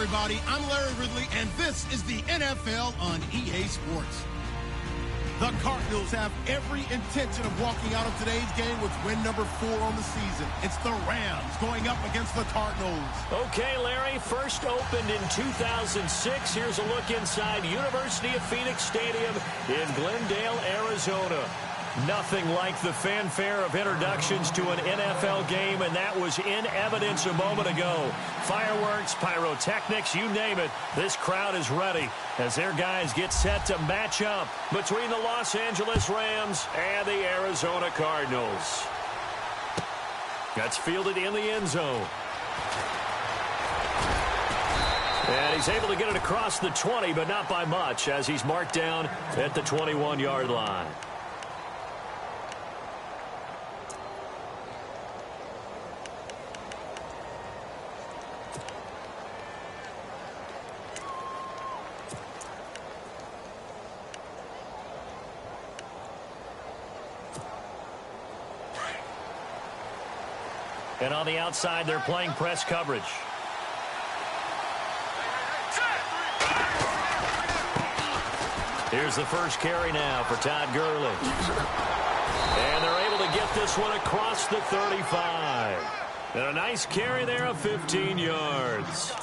everybody. I'm Larry Ridley, and this is the NFL on EA Sports. The Cardinals have every intention of walking out of today's game with win number 4 on the season. It's the Rams going up against the Cardinals. Okay, Larry, first opened in 2006. Here's a look inside University of Phoenix Stadium in Glendale, Arizona. Nothing like the fanfare of introductions to an NFL game, and that was in evidence a moment ago. Fireworks, pyrotechnics, you name it. This crowd is ready as their guys get set to match up between the Los Angeles Rams and the Arizona Cardinals. That's fielded in the end zone. And he's able to get it across the 20, but not by much, as he's marked down at the 21-yard line. And on the outside, they're playing press coverage. Here's the first carry now for Todd Gurley. And they're able to get this one across the 35. And a nice carry there of 15 yards.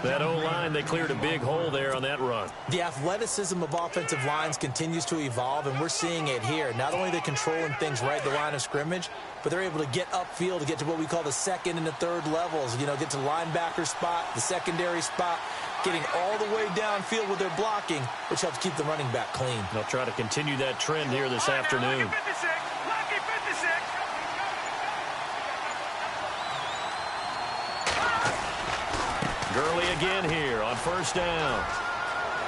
That O-line, they cleared a big hole there on that run. The athleticism of offensive lines continues to evolve, and we're seeing it here. Not only are they controlling things right at the line of scrimmage, but they're able to get upfield to get to what we call the second and the third levels. You know, get to the linebacker spot, the secondary spot, getting all the way downfield with their blocking, which helps keep the running back clean. They'll try to continue that trend here this afternoon. Gurley again here on first down.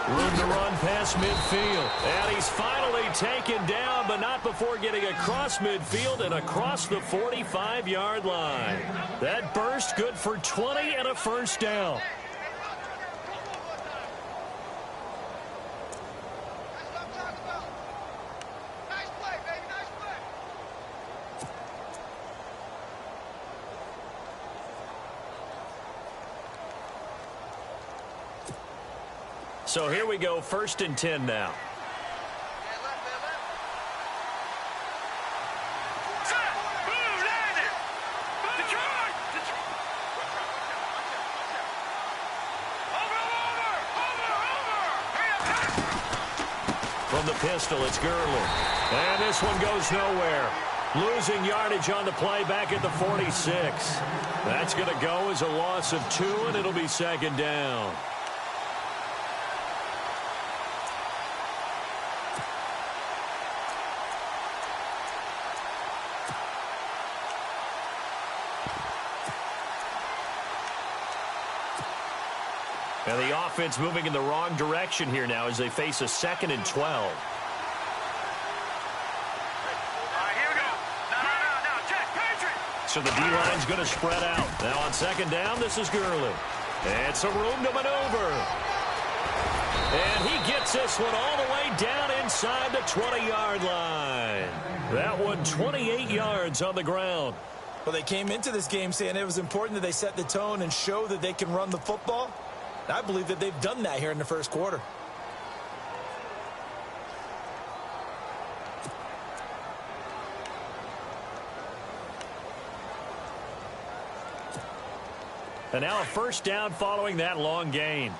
Room to run past midfield. And he's finally taken down, but not before getting across midfield and across the 45-yard line. That burst good for 20 and a first down. So here we go, 1st and 10 now. From the pistol, it's Gurley. And this one goes nowhere. Losing yardage on the play back at the 46. That's going to go as a loss of 2, and it'll be 2nd down. And the offense moving in the wrong direction here now as they face a 2nd and 12. So the D-line's going to spread out. Now on 2nd down, this is Gurley. And some room to maneuver. And he gets this one all the way down inside the 20-yard line. That one 28 yards on the ground. Well, they came into this game saying it was important that they set the tone and show that they can run the football. I believe that they've done that here in the first quarter. And now a first down following that long gain.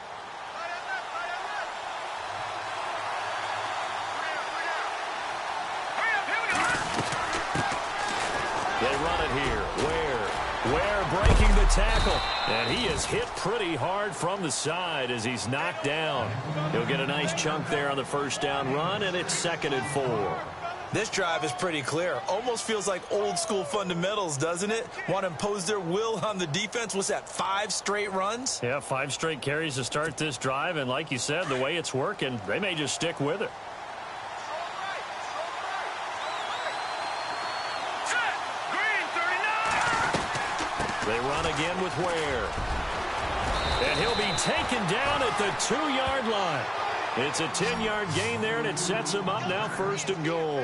They run it here. Ware breaking the tackle. And he is hit pretty hard from the side as he's knocked down. He'll get a nice chunk there on the first down run, and it's 2nd and 4. This drive is pretty clear. Almost feels like old school fundamentals, doesn't it? Want to impose their will on the defense. What's that, 5 straight runs? Yeah, 5 straight carries to start this drive. And like you said, the way it's working, they may just stick with it. They run again with Ware. And he'll be taken down at the 2-yard line. It's a 10-yard gain there, and it sets him up now 1st and goal.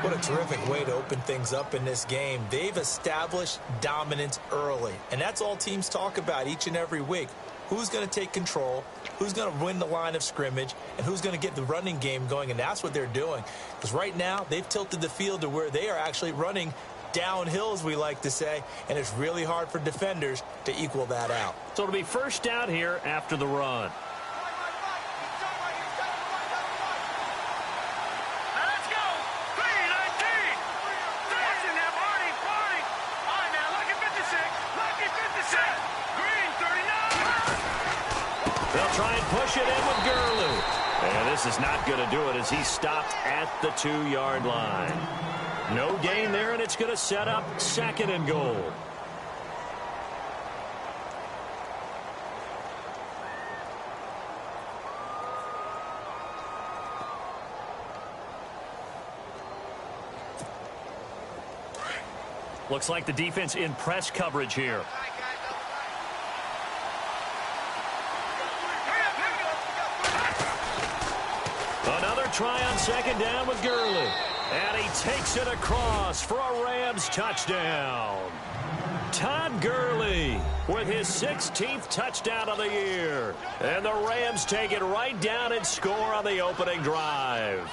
What a terrific way to open things up in this game. They've established dominance early, and that's all teams talk about each and every week. Who's going to take control, who's going to win the line of scrimmage, and who's going to get the running game going, and that's what they're doing. Because right now, they've tilted the field to where they are actually running downhill, as we like to say, and it's really hard for defenders to equal that out. So it'll be first down here after the run. They'll try and push it in with Gurley. And this is not going to do it as he stopped at the 2-yard line. No gain there, and it's going to set up 2nd and goal. Looks like the defense in press coverage here. Another try on second down with Gurley. And he takes it across for a Rams touchdown. Todd Gurley with his 16th touchdown of the year. And the Rams take it right down and score on the opening drive.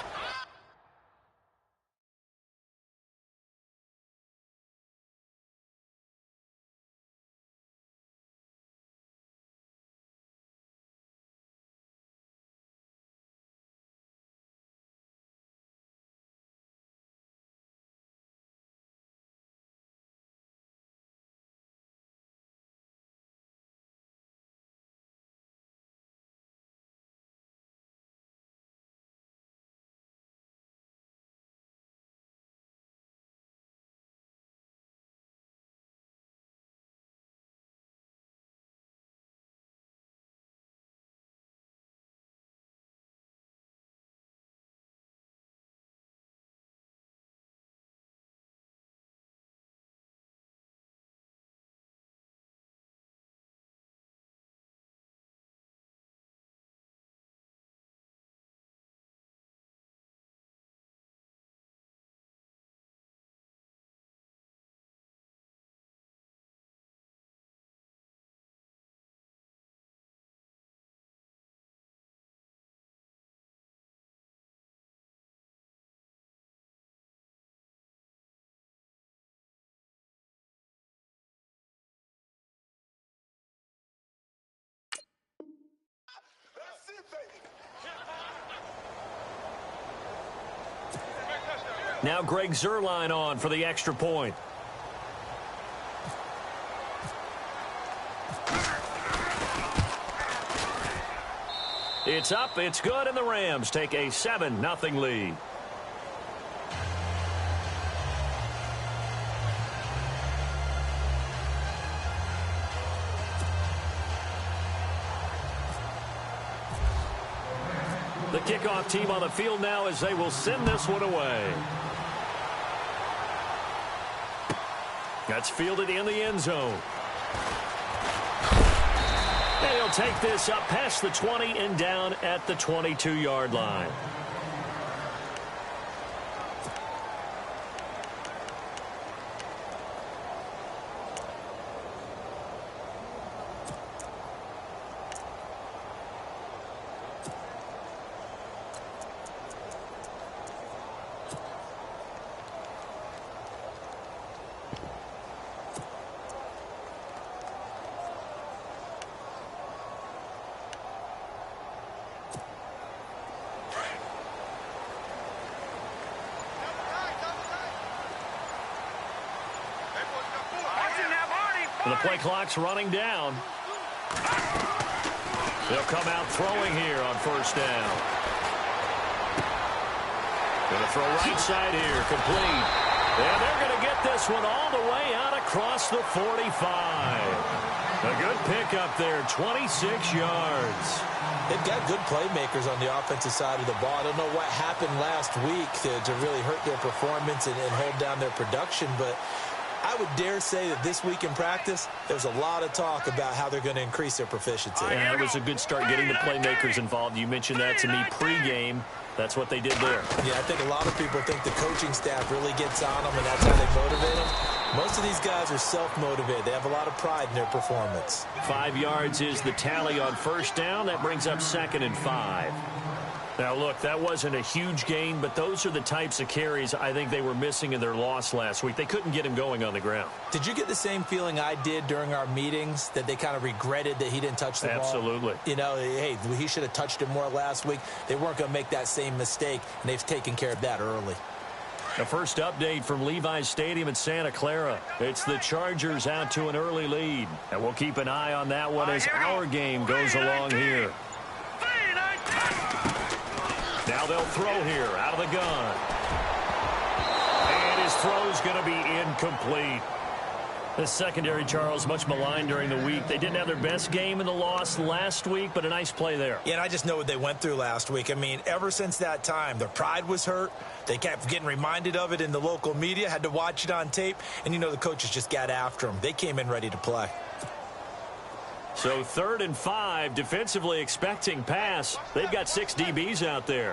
Now Greg Zuerlein on for the extra point. It's up, it's good, and the Rams take a 7-0 lead. The kickoff team on the field now as they will send this one away. That's fielded in the end zone. And he'll take this up past the 20 and down at the 22-yard line. The play clock's running down. They'll come out throwing here on first down. Going to throw right side here, complete. And they're going to get this one all the way out across the 45. A good pickup there, 26 yards. They've got good playmakers on the offensive side of the ball. I don't know what happened last week to really hurt their performance and hold down their production, but I would dare say that this week in practice, there's a lot of talk about how they're going to increase their proficiency. Yeah, it was a good start getting the playmakers involved. You mentioned that to me pregame. That's what they did there. Yeah, I think a lot of people think the coaching staff really gets on them, and that's how they motivate them. Most of these guys are self-motivated. They have a lot of pride in their performance. 5 yards is the tally on first down. That brings up 2nd and 5. Now, look, that wasn't a huge gain, but those are the types of carries I think they were missing in their loss last week. They couldn't get him going on the ground. Did you get the same feeling I did during our meetings, that they kind of regretted that he didn't touch the ball? Absolutely. You know, hey, he should have touched it more last week. They weren't going to make that same mistake, and they've taken care of that early. The first update from Levi's Stadium in Santa Clara. It's the Chargers out to an early lead. And we'll keep an eye on that one as our game goes along here. Now they'll throw here out of the gun. And his throw's going to be incomplete. This secondary, Charles, much maligned during the week. They didn't have their best game in the loss last week, but a nice play there. Yeah, and I just know what they went through last week. I mean, ever since that time, their pride was hurt. They kept getting reminded of it in the local media, had to watch it on tape, and, you know, the coaches just got after them. They came in ready to play. So 3rd and 5, defensively expecting pass. They've got 6 DBs out there.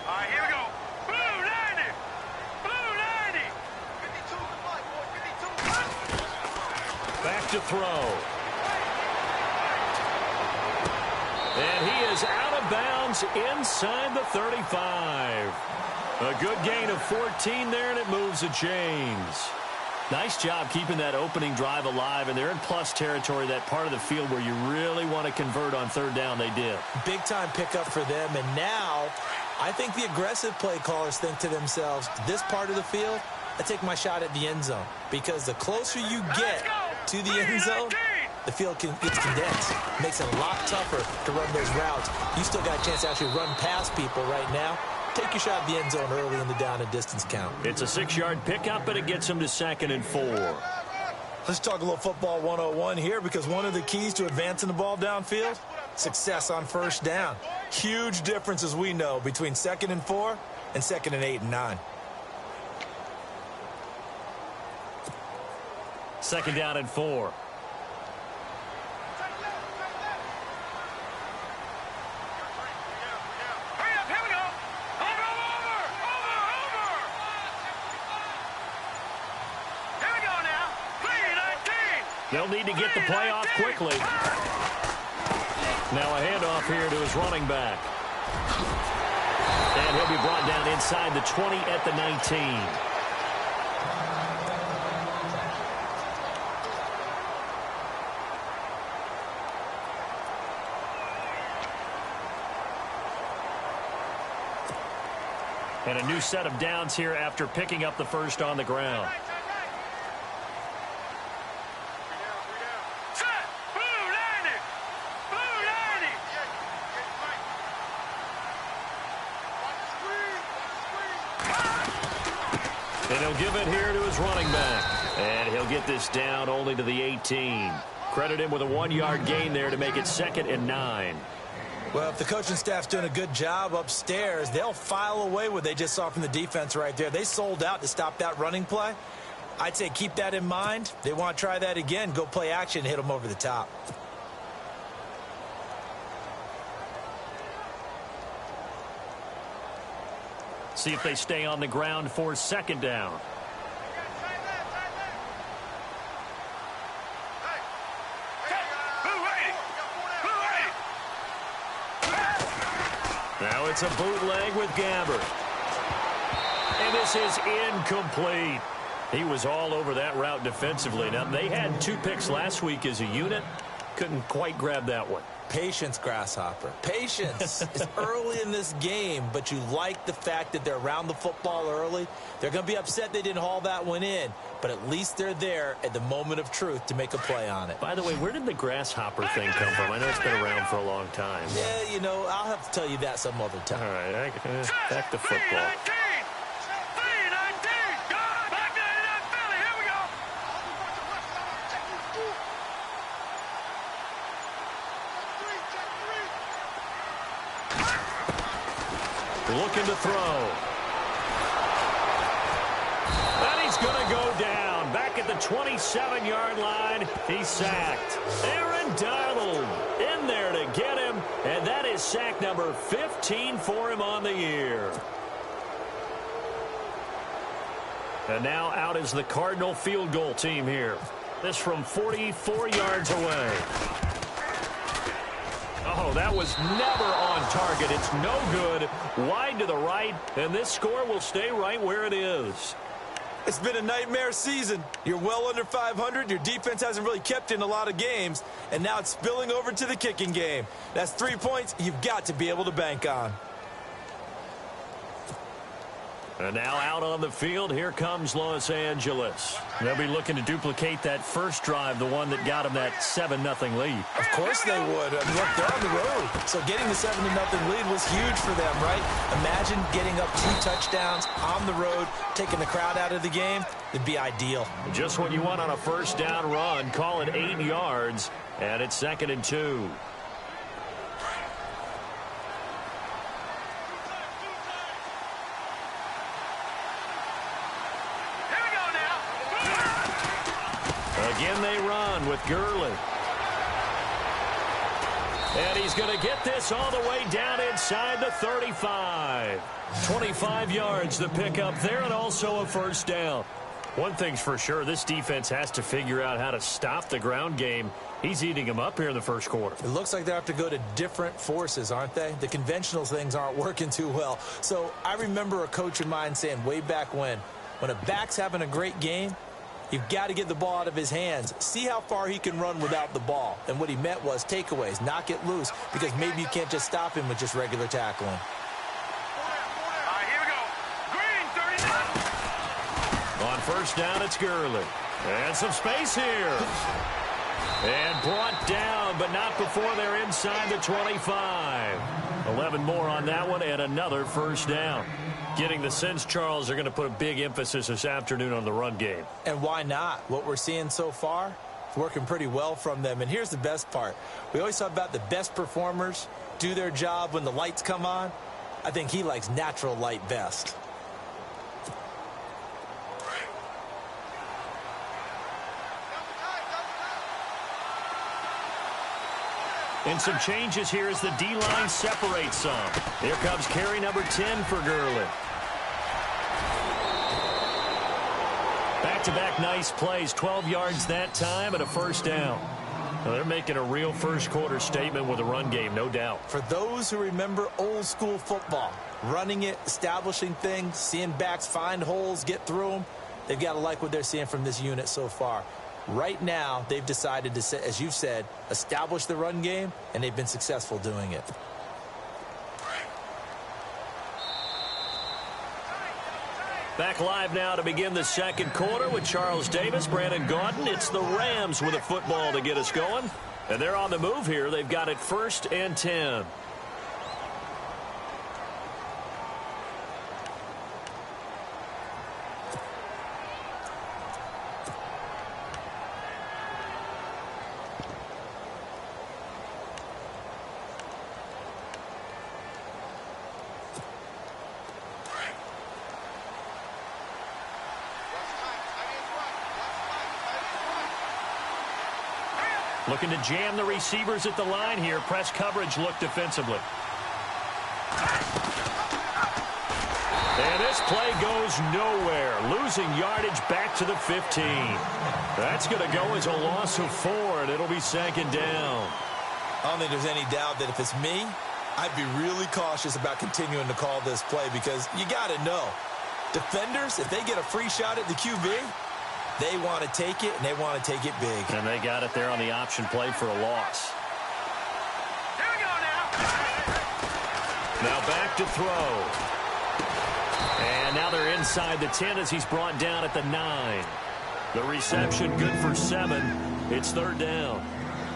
All right, here we go. Blue 90. Blue 90. Back to throw. And he is out of bounds inside the 35. A good gain of 14 there, and it moves the chains. Nice job keeping that opening drive alive, and they're in plus territory, that part of the field where you really want to convert on 3rd down. They did. Big-time pickup for them, and now I think the aggressive play callers think to themselves, this part of the field, I take my shot at the end zone, because the closer you get to the end zone, the field gets condensed. It makes it a lot tougher to run those routes. You still got a chance to actually run past people right now. Take your shot at the end zone early in the down and distance count. It's a 6-yard pickup, but it gets them to 2nd and 4. Let's talk a little football 101 here, because one of the keys to advancing the ball downfield, success on 1st down. Huge difference, as we know, between 2nd and 4 and 2nd and 8 and 9. 2nd down and 4. They'll need to get the play off quickly. Now a handoff here to his running back. And he'll be brought down inside the 20 at the 19. And a new set of downs here after picking up the first on the ground. And he'll give it here to his running back. And he'll get this down only to the 18. Credit him with a 1-yard gain there to make it 2nd and 9. Well, if the coaching staff's doing a good job upstairs, they'll file away what they just saw from the defense right there. They sold out to stop that running play. I'd say keep that in mind. They want to try that again. Go play action and hit them over the top. See if they stay on the ground for 2nd down. Now it's a bootleg with Gabbert. And this is incomplete. He was all over that route defensively. Now, they had 2 picks last week as a unit. Couldn't quite grab that one. Patience, Grasshopper. Patience. It's early in this game, but you like the fact that they're around the football early. They're going to be upset they didn't haul that one in, but at least they're there at the moment of truth to make a play on it. By the way, where did the grasshopper thing come from? I know it's been around for a long time. Yeah, you know, I'll have to tell you that some other time. All right, back to football. Looking to throw. And he's going to go down. Back at the 27-yard line, he's sacked. Aaron Donald in there to get him, and that is sack number 15 for him on the year. And now out is the Cardinal field goal team here. This from 44 yards away. Oh, that was never on target. It's no good. Wide to the right, and this score will stay right where it is. It's been a nightmare season. You're well under 500. Your defense hasn't really kept in a lot of games, and now it's spilling over to the kicking game. That's 3 points you've got to be able to bank on. And now out on the field, here comes Los Angeles. They'll be looking to duplicate that first drive, the one that got them that 7-0 lead. Of course they would. I mean, look, they're on the road. So getting the 7-0 lead was huge for them, right? Imagine getting up 2 touchdowns on the road, taking the crowd out of the game. It'd be ideal. Just what you want on a first down run. Call it 8 yards, and it's 2nd and 2. Again they run with Gurley. And he's going to get this all the way down inside the 35. 25 yards the pickup there, and also a first down. One thing's for sure, this defense has to figure out how to stop the ground game. He's eating them up here in the first quarter. It looks like they have to go to different forces, aren't they? The conventional things aren't working too well. So I remember a coach of mine saying way back when a back's having a great game, you've got to get the ball out of his hands. See how far he can run without the ball. And what he meant was takeaways, knock it loose, because maybe you can't just stop him with just regular tackling. All right, here we go. Green, 39. On first down, it's Gurley. And some space here. And brought down, but not before they're inside the 25. 11 more on that one, and another first down. Getting the sense, Charles, are going to put a big emphasis this afternoon on the run game. And why not? What we're seeing so far, it's working pretty well from them. And here's the best part. We always talk about the best performers do their job when the lights come on. I think he likes natural light best. And some changes here as the D-line separates some. Here comes carry number 10 for Gurley. Back-to-back nice plays, 12 yards that time and a first down. Now they're making a real first-quarter statement with a run game, no doubt. For those who remember old-school football, running it, establishing things, seeing backs find holes, get through them, they've got to like what they're seeing from this unit so far. Right now, they've decided to, as you've said, establish the run game, and they've been successful doing it. Back live now to begin the second quarter with Charles Davis, Brandon Gaudin. It's the Rams with a football to get us going. And they're on the move here. They've got it 1st and 10. Looking to jam the receivers at the line here. Press coverage look defensively. And this play goes nowhere. Losing yardage back to the 15. That's going to go as a loss of 4, and it'll be 2nd down. I don't think there's any doubt that if it's me, I'd be really cautious about continuing to call this play, because you got to know, defenders, if they get a free shot at the QB, they want to take it, and they want to take it big. And they got it there on the option play for a loss. Here we go now. Now back to throw. And now they're inside the 10 as he's brought down at the 9. The reception good for 7. It's 3rd down.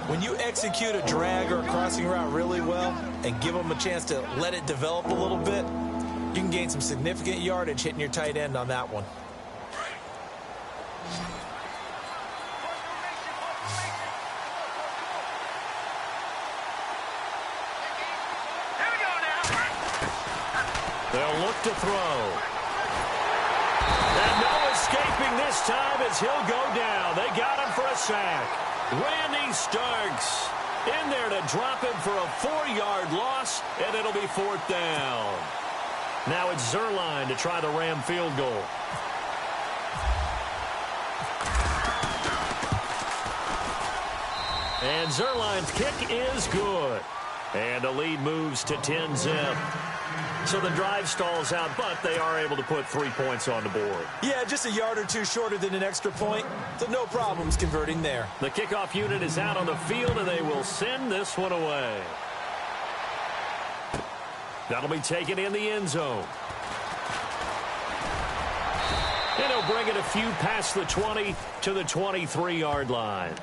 When you execute a drag or a crossing route really well and give them a chance to let it develop a little bit, you can gain some significant yardage hitting your tight end on that one. They'll look to throw. And no escaping this time as he'll go down. They got him for a sack. Randy Starks in there to drop him for a 4-yard loss, and it'll be 4th down. Now it's Zerline to try the Ram field goal. And Zerline's kick is good. And the lead moves to 10-zip. So the drive stalls out, but they are able to put 3 points on the board. Yeah, just a yard or two shorter than an extra point, so no problems converting there. The kickoff unit is out on the field, and they will send this one away. That'll be taken in the end zone. bring it a few past the 20 to the 23-yard line.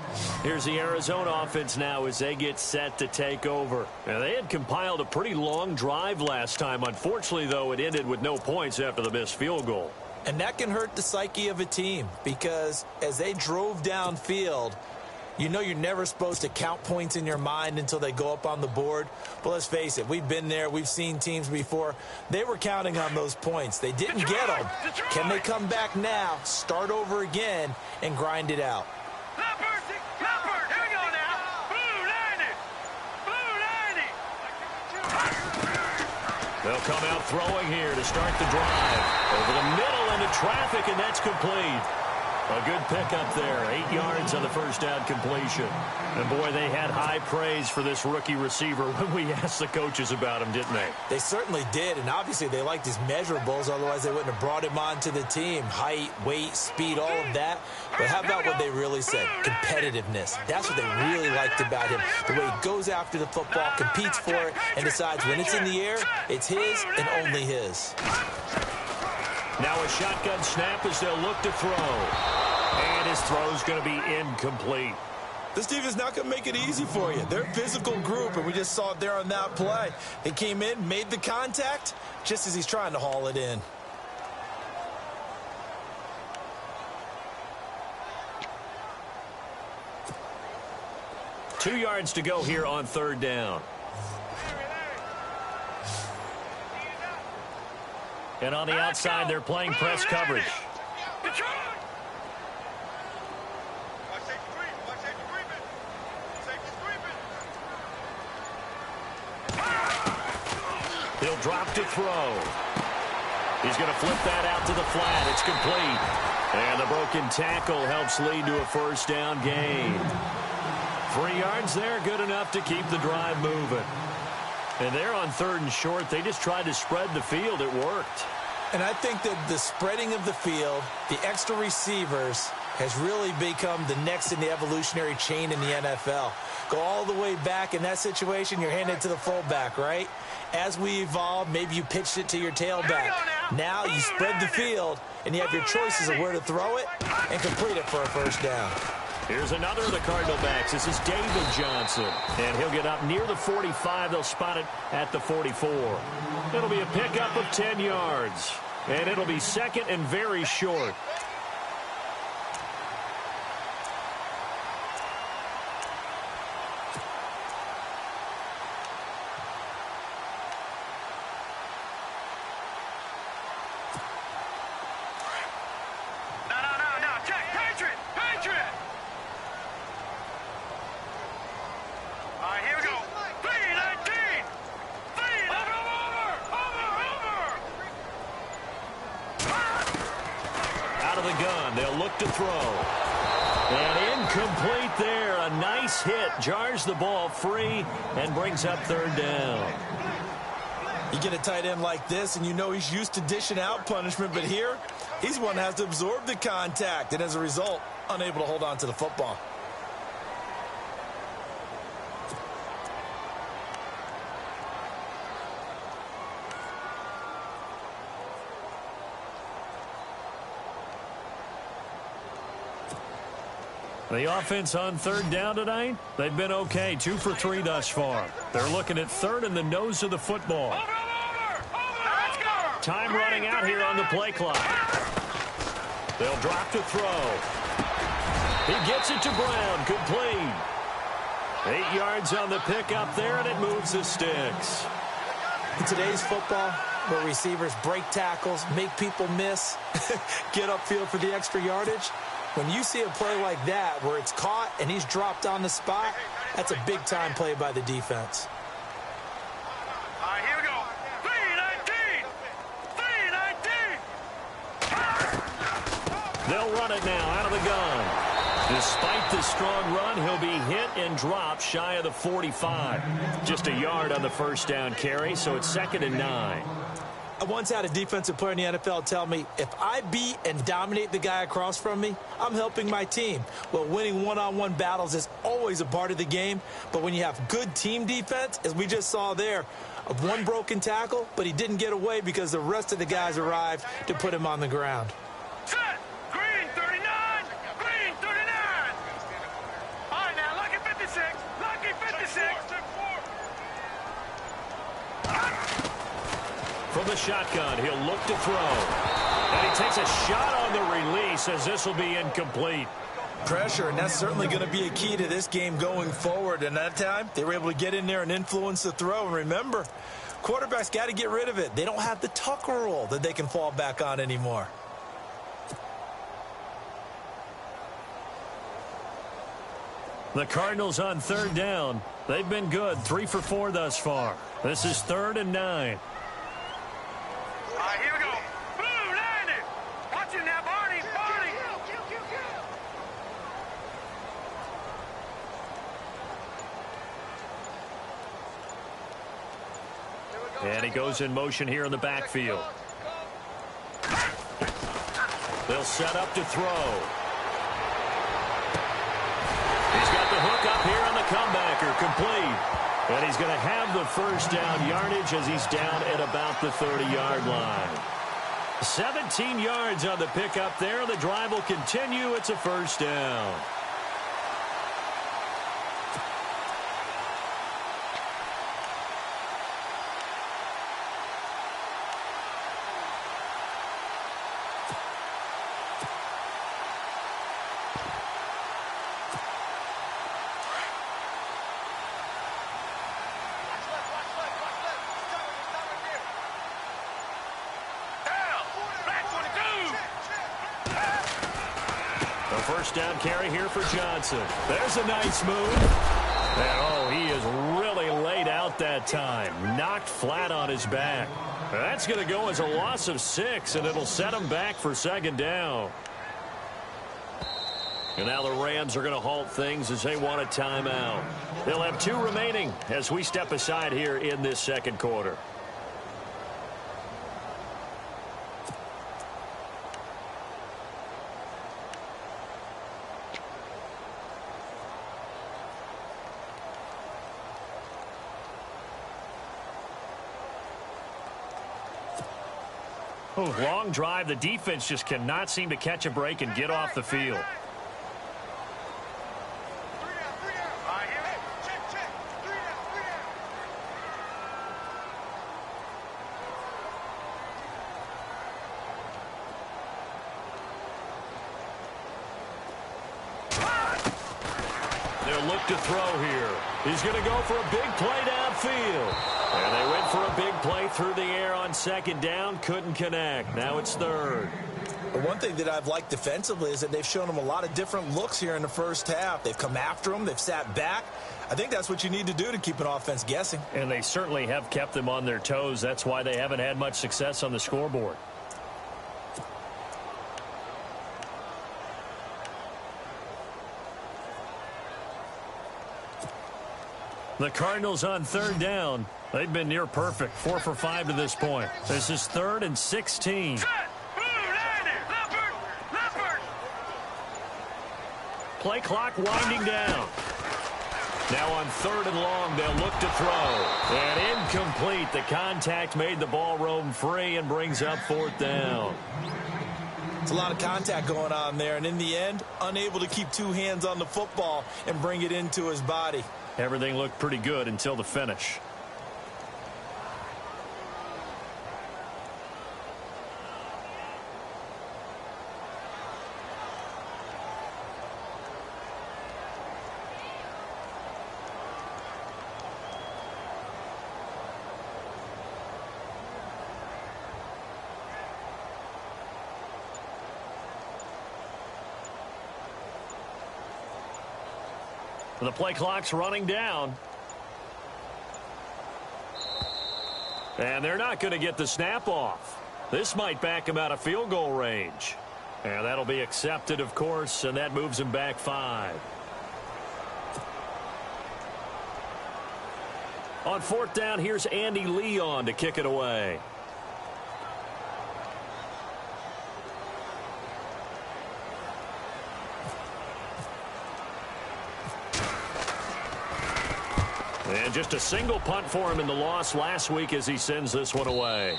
Here's the Arizona offense now as they get set to take over. Now, they had compiled a pretty long drive last time. Unfortunately, though, it ended with no points after the missed field goal. And that can hurt the psyche of a team because as they drove downfield, you know you're never supposed to count points in your mind until they go up on the board. But let's face it, we've been there. We've seen teams before. They were counting on those points. They didn't get them. Can they come back now, start over again, and grind it out? Leopard, here we go now. Blue 90. They'll come out throwing here to start the drive. Over the middle into traffic, and that's complete. A good pickup there. 8 yards on the first down completion. And, boy, they had high praise for this rookie receiver when we asked the coaches about him, didn't they? They certainly did, and obviously they liked his measurables. Otherwise, they wouldn't have brought him onto the team. Height, weight, speed, all of that. But how about what they really said? Competitiveness. That's what they really liked about him. The way he goes after the football, competes for it, and decides when it's in the air, it's his and only his. Now a shotgun snap as they'll look to throw. And his throw's going to be incomplete. This team is not going to make it easy for you. They're a physical group, and we just saw it there on that play. He came in, made the contact, just as he's trying to haul it in. Two yards to go here on third down. And on the outside, they're playing press coverage. He'll drop to throw. He's going to flip that out to the flat. It's complete. And the broken tackle helps lead to a first down gain. 3 yards there, good enough to keep the drive moving. And they're on third and short. They just tried to spread the field. It worked. And I think that the spreading of the field, the extra receivers, has really become the next in the evolutionary chain in the NFL. Go all the way back in that situation, you're handing it to the fullback, right? As we evolve, maybe you pitched it to your tailback. Now you spread the field, and you have your choices of where to throw it and complete it for a first down. Here's another of the Cardinal backs. This is David Johnson. And he'll get up near the 45. They'll spot it at the 44. It'll be a pickup of 10 yards. And it'll be second and very short. To throw. And incomplete there. A nice hit. Jars the ball free and brings up third down. You get a tight end like this, and you know he's used to dishing out punishment, but here, he's one that has to absorb the contact, and as a result, unable to hold on to the football. The offense on third down tonight, they've been okay. 2 for 3 thus far. They're looking at third in the nose of the football. Time running out here on the play clock. They'll drop to throw. He gets it to Brown. Complete. 8 yards on the pickup there, and it moves the sticks. In today's football, where receivers break tackles, make people miss, get upfield for the extra yardage, when you see a play like that where it's caught and he's dropped on the spot, that's a big-time play by the defense. All right, here we go. 3-19. They'll run it now out of the gun. Despite the strong run, he'll be hit and dropped shy of the 45. Just a yard on the first down carry, so it's 2nd and 9. I once had a defensive player in the NFL tell me, if I beat and dominate the guy across from me, I'm helping my team. Well, winning one-on-one battles is always a part of the game, but when you have good team defense, as we just saw there, of one broken tackle, but he didn't get away because the rest of the guys arrived to put him on the ground. Set. From the shotgun, he'll look to throw. And he takes a shot on the release as this will be incomplete. Pressure, and that's certainly going to be a key to this game going forward. And that time, they were able to get in there and influence the throw. And remember, quarterbacks got to get rid of it. They don't have the Tucker rule that they can fall back on anymore. The Cardinals on third down. They've been good, 3 for 4 thus far. This is 3rd and 9. All right, here we go. Boom, landed. Watch him now, Barney. And he goes in motion here in the backfield. They'll set up to throw. He's got the hook up here on the comebacker, complete. And he's going to have the first down yardage as he's down at about the 30-yard line. 17 yards on the pickup there. The drive will continue. It's a first down. First down carry here for Johnson. There's a nice move. And, oh, he is really laid out that time. Knocked flat on his back. That's going to go as a loss of 6, and it'll set him back for second down. And now the Rams are going to halt things as they want a timeout. They'll have 2 remaining as we step aside here in this second quarter. Oh, long drive. The defense just cannot seem to catch a break and get off the field. They'll look to throw here. He's going to go for a big play downfield. And they went for a big play through the air on second down. Couldn't connect. Now it's third. One thing that I've liked defensively is that they've shown them a lot of different looks here in the first half. They've come after them. They've sat back. I think that's what you need to do to keep an offense guessing. And they certainly have kept them on their toes. That's why they haven't had much success on the scoreboard. The Cardinals on third down. They've been near perfect, 4 for 5 to this point. This is 3rd and 16. Play clock winding down. Now on 3rd and long, they'll look to throw. And incomplete. The contact made the ball roam free and brings up 4th down. It's a lot of contact going on there, and in the end, unable to keep 2 hands on the football and bring it into his body. Everything looked pretty good until the finish. The play clock's running down. And they're not going to get the snap off. This might back him out of field goal range. And that'll be accepted, of course, and that moves him back 5. On 4th down, here's Andy Leon to kick it away. And just a single punt for him in the loss last week as he sends this one away.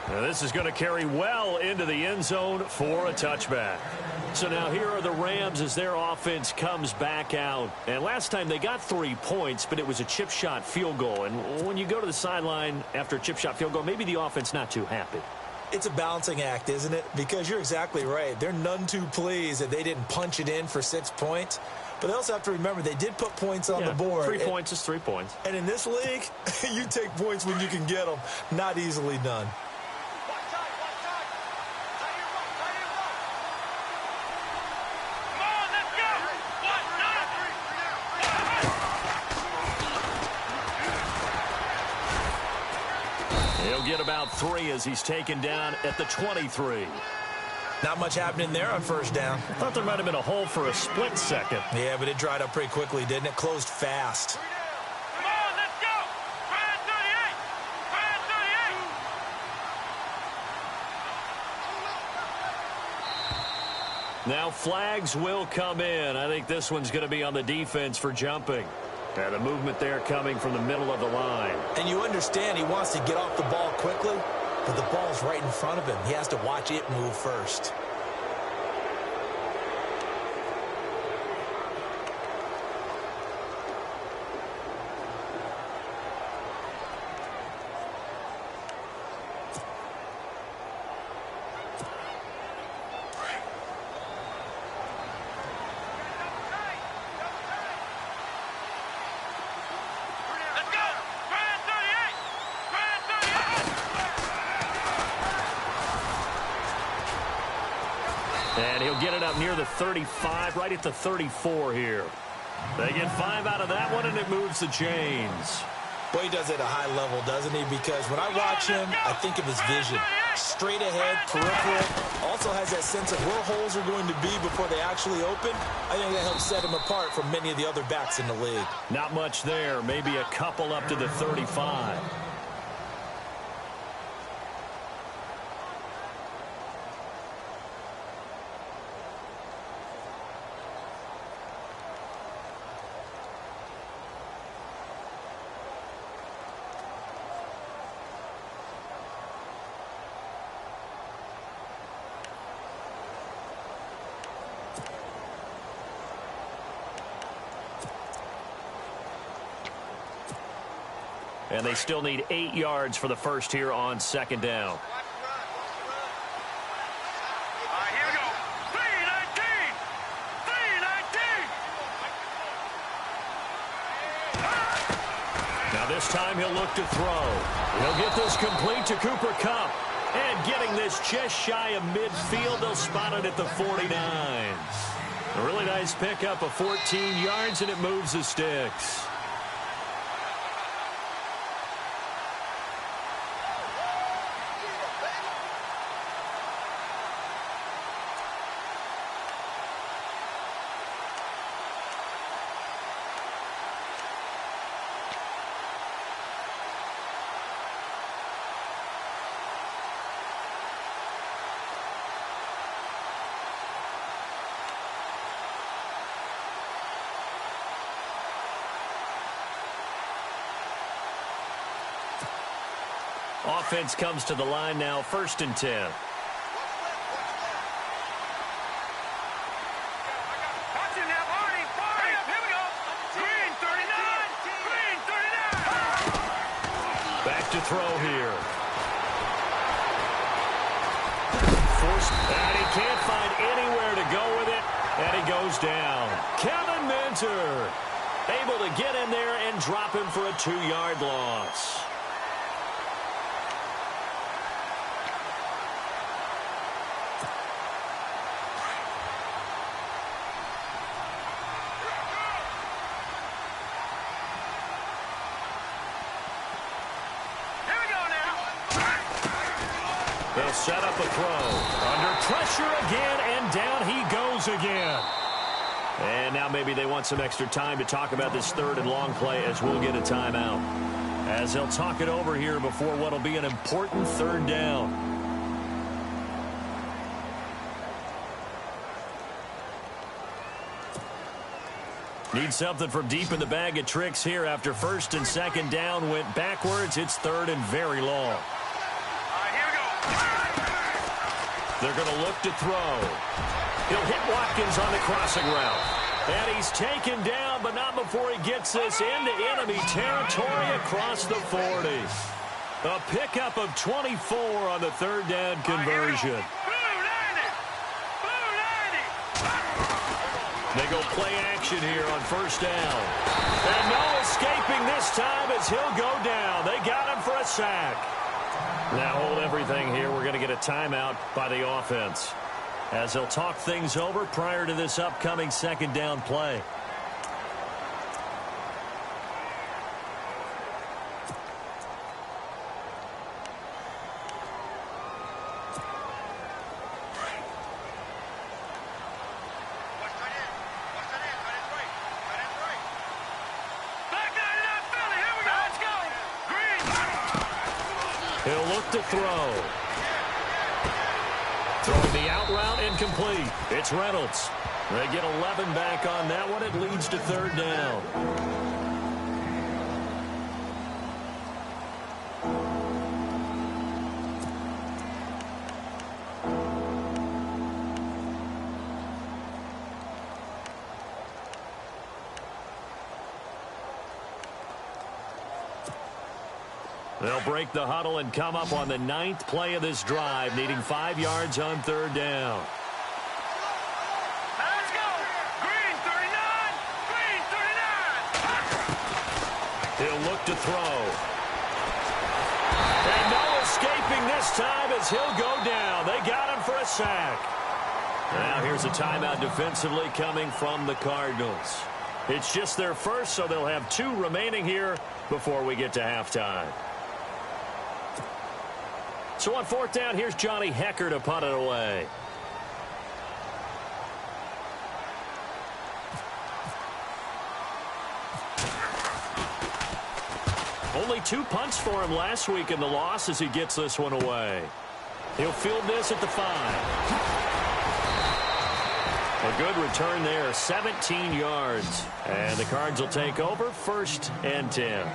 Now this is going to carry well into the end zone for a touchback. So now here are the Rams as their offense comes back out. And last time they got 3 points, but it was a chip shot field goal. And when you go to the sideline after a chip shot field goal, maybe the offense not too happy. It's a balancing act, isn't it? Because you're exactly right. They're none too pleased that they didn't punch it in for 6 points. But they also have to remember they did put points on the board. 3 points is 3 points. And in this league, you take points when you can get them. Not easily done. He'll get about 3 as he's taken down at the 23. Not much happening there on first down. I thought there might have been a hole for a split second. Yeah, but it dried up pretty quickly, didn't it? Closed fast. Come on, let's go! Fire 38! Fire 38! Now flags will come in. I think this one's going to be on the defense for jumping. And the movement there coming from the middle of the line. And you understand he wants to get off the ball quickly, but the ball's right in front of him. He has to watch it move first. And he'll get it up near the 35, right at the 34 here. They get 5 out of that one, and it moves the chains. Boy, he does it at a high level, doesn't he? Because when I watch him, I think of his vision. Straight ahead, peripheral. Also has that sense of where holes are going to be before they actually open. I think that helps set him apart from many of the other backs in the league. Not much there. Maybe a couple up to the 35. And they still need 8 yards for the first here on second down. All right, here we go. 319! 319! Now this time he'll look to throw. He'll get this complete to Cooper Kupp. And getting this just shy of midfield, they'll spot it at the 49. A really nice pickup of 14 yards, and it moves the sticks. Offense comes to the line now, 1st and 10. Watch him now, Barney! Hurry up, here we go! Green 39! Green 39! Back to throw here. Forced, and he can't find anywhere to go with it, and he goes down. Kevin Minter able to get in there and drop him for a 2-yard loss. They'll set up a throw. Under pressure again, and down he goes again. And now maybe they want some extra time to talk about this 3rd and long play as we'll get a timeout. As they'll talk it over here before what will be an important 3rd down. Need something from deep in the bag of tricks here after 1st and 2nd down went backwards. It's 3rd and very long. All right, here we go. They're going to look to throw. He'll hit Watkins on the crossing route. And he's taken down, but not before he gets this into enemy territory across the 40. A pickup of 24 on the third down conversion. They go play action here on first down. And no escaping this time as he'll go down. They got him for a sack. Now hold everything here. We're going to get a timeout by the offense, as they'll talk things over prior to this upcoming second down play. He'll look to throw. Throwing the out route incomplete. It's Reynolds. They get 11 back on that one. It leads to third down. They'll break the huddle and come up on the 9th play of this drive, needing 5 yards on third down. Let's go! Green 39! Green 39! He'll look to throw. And no escaping this time as he'll go down. They got him for a sack. Now here's a timeout defensively coming from the Cardinals. It's just their first, so they'll have 2 remaining here before we get to halftime. So on fourth down, here's Johnny Hecker to punt it away. Only 2 punts for him last week in the loss as he gets this one away. He'll field this at the 5. A good return there, 17 yards. And the Cards will take over, 1st and 10.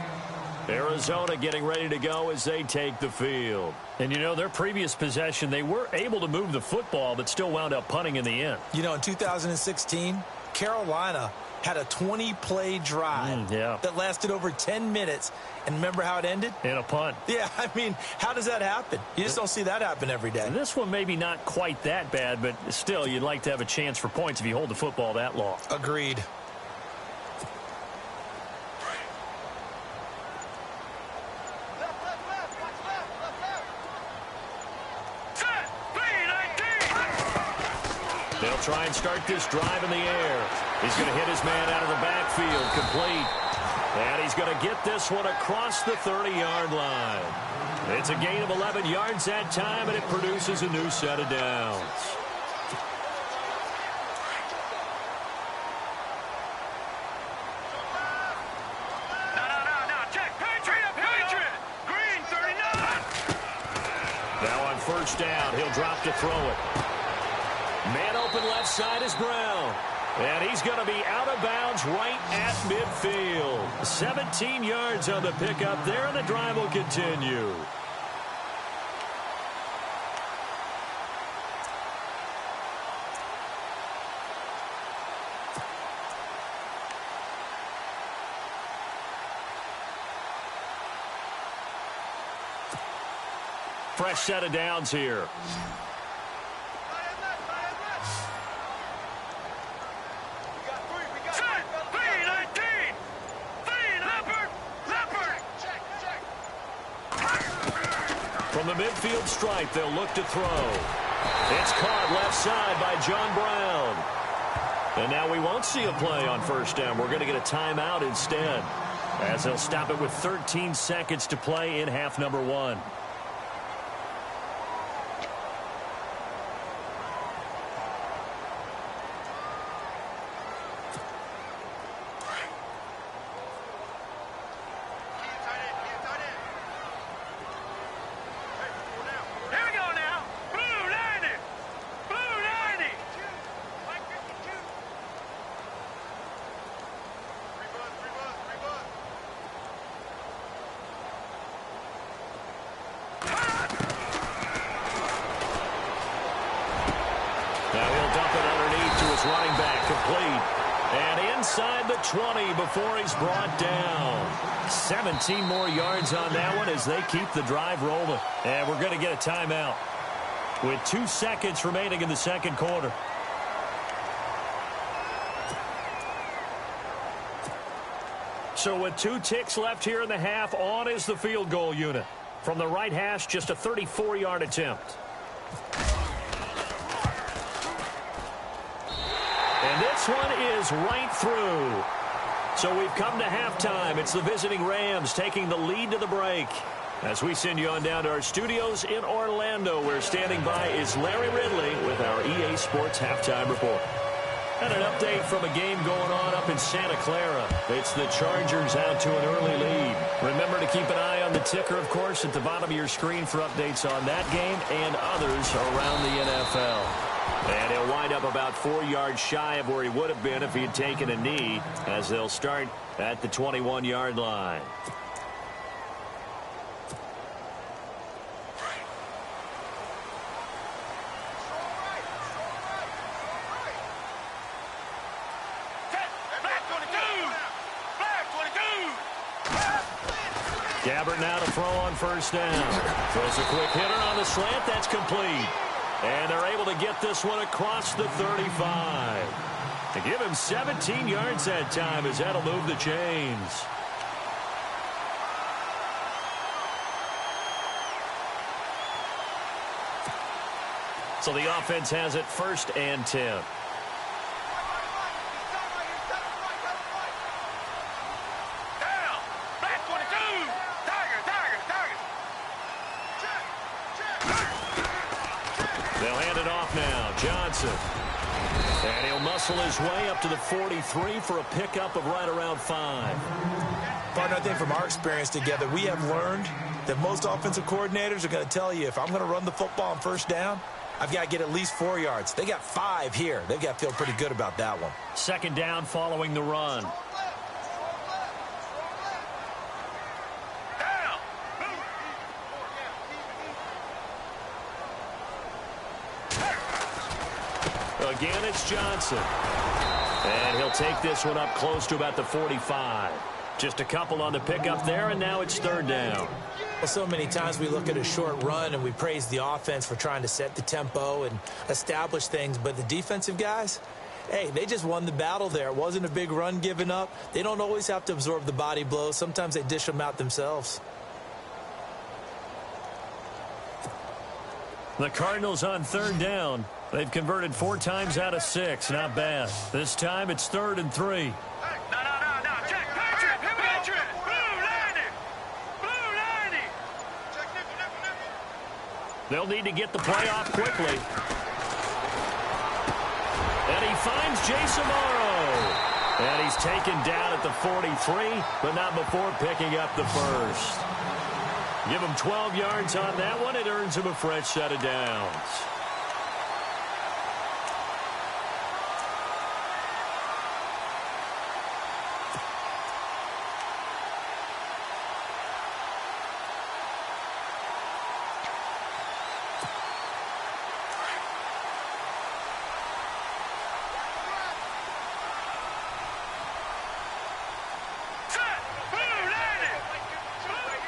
Arizona getting ready to go as they take the field. And, you know, their previous possession, they were able to move the football, but still wound up punting in the end. You know, in 2016, Carolina had a 20-play drive that lasted over 10 minutes. And remember how it ended? In a punt. Yeah, I mean, how does that happen? You just don't see that happen every day. And this one maybe not quite that bad, but still, you'd like to have a chance for points if you hold the football that long. Agreed. They'll try and start this drive in the air. He's going to hit his man out of the backfield, complete. And he's going to get this one across the 30-yard line. It's a gain of 11 yards that time, and it produces a new set of downs. No, check. Patriot. Green 39. Now on first down, he'll drop to throw it. Man open left side is Brown. And he's going to be out of bounds right at midfield. 17 yards on the pickup there, and the drive will continue. Fresh set of downs here. From the midfield stripe, they'll look to throw. It's caught left side by John Brown. And now we won't see a play on first down. We're going to get a timeout instead, as they'll stop it with 13 seconds to play in half number 1. Now he'll dump it underneath to his running back, complete. And inside the 20 before he's brought down. 17 more yards on that one as they keep the drive rolling. And we're going to get a timeout with 2 seconds remaining in the second quarter. So with 2 ticks left here in the half, on is the field goal unit. From the right hash, just a 34-yard attempt. And this one is right through. So we've come to halftime. It's the visiting Rams taking the lead to the break. As we send you on down to our studios in Orlando, where standing by is Larry Ridley with our EA Sports Halftime Report. And an update from a game going on up in Santa Clara. It's the Chargers out to an early lead. Remember to keep an eye on the ticker, of course, at the bottom of your screen for updates on that game and others around the NFL. And he'll wind up about 4 yards shy of where he would have been if he had taken a knee, as they'll start at the 21-yard line. Gabbert now to throw on first down. Throws a quick hitter on the slant. That's complete. And they're able to get this one across the 35. To give him 17 yards that time, as that'll move the chains. So the offense has it 1st and 10. They'll hand it off now. Johnson. And he'll muscle his way up to the 43 for a pickup of right around 5. Partner, I think from our experience together, we have learned that most offensive coordinators are going to tell you, if I'm going to run the football on first down, I've got to get at least 4 yards. They got 5 here. They've got to feel pretty good about that one. 2nd down following the run. Again, it's Johnson. And he'll take this one up close to about the 45. Just a couple on the pickup there, and now it's 3rd down. Well, so many times we look at a short run and we praise the offense for trying to set the tempo and establish things, but the defensive guys, hey, they just won the battle there. It wasn't a big run given up. They don't always have to absorb the body blows. Sometimes they dish them out themselves. The Cardinals on 3rd down. They've converted 4 times out of 6. Not bad. This time it's 3rd and 3. No. Check. Patrick. Here we go. Blue 90. Check. They'll need to get the play off quickly. And he finds Jason Morrow. And he's taken down at the 43, but not before picking up the 1st. Give him 12 yards on that one. It earns him a fresh set of downs.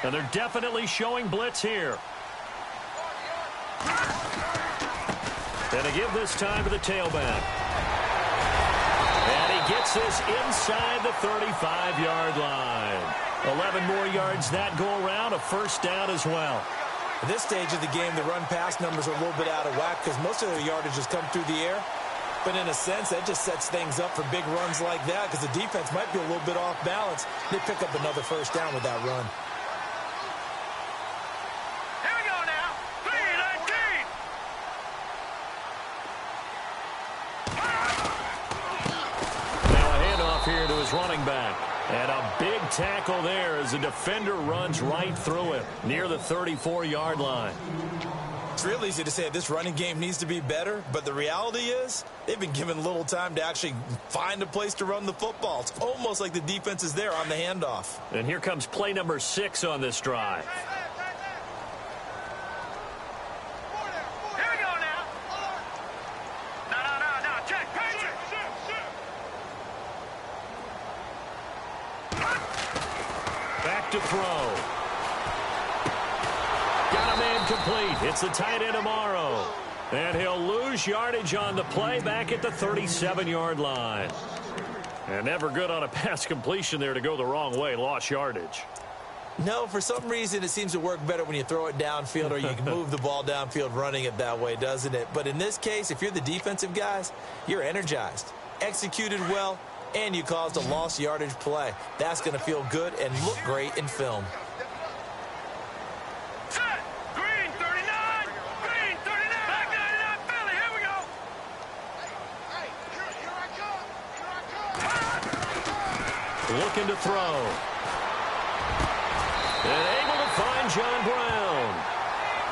And they're definitely showing blitz here. And to give this time to the tailback. And he gets this inside the 35-yard line. 11 more yards that go around, a 1st down as well. At this stage of the game, the run-pass numbers are a little bit out of whack because most of their yardage has come through the air. But in a sense, that just sets things up for big runs like that because the defense might be a little bit off balance. They pick up another 1st down with that run. Here to his running back. And a big tackle there as the defender runs right through him near the 34-yard line. It's real easy to say this running game needs to be better, but the reality is they've been given little time to actually find a place to run the football. It's almost like the defense is there on the handoff. And here comes play number 6 on this drive. Here we go now. No. throw. Got a man complete. It's the tight end Amaro. And he'll lose yardage on the play back at the 37-yard line. And never good on a pass completion there to go the wrong way. Lost yardage. No, for some reason it seems to work better when you throw it downfield or you can move the ball downfield running it that way, doesn't it? But in this case, if you're the defensive guys, you're energized, executed well, and you caused a lost yardage play. That's going to feel good and look great in film. Set. Green 39. Green 39. Back 99 Philly. Here we go. Hey, here I come. Looking to throw. And able to find John Brown.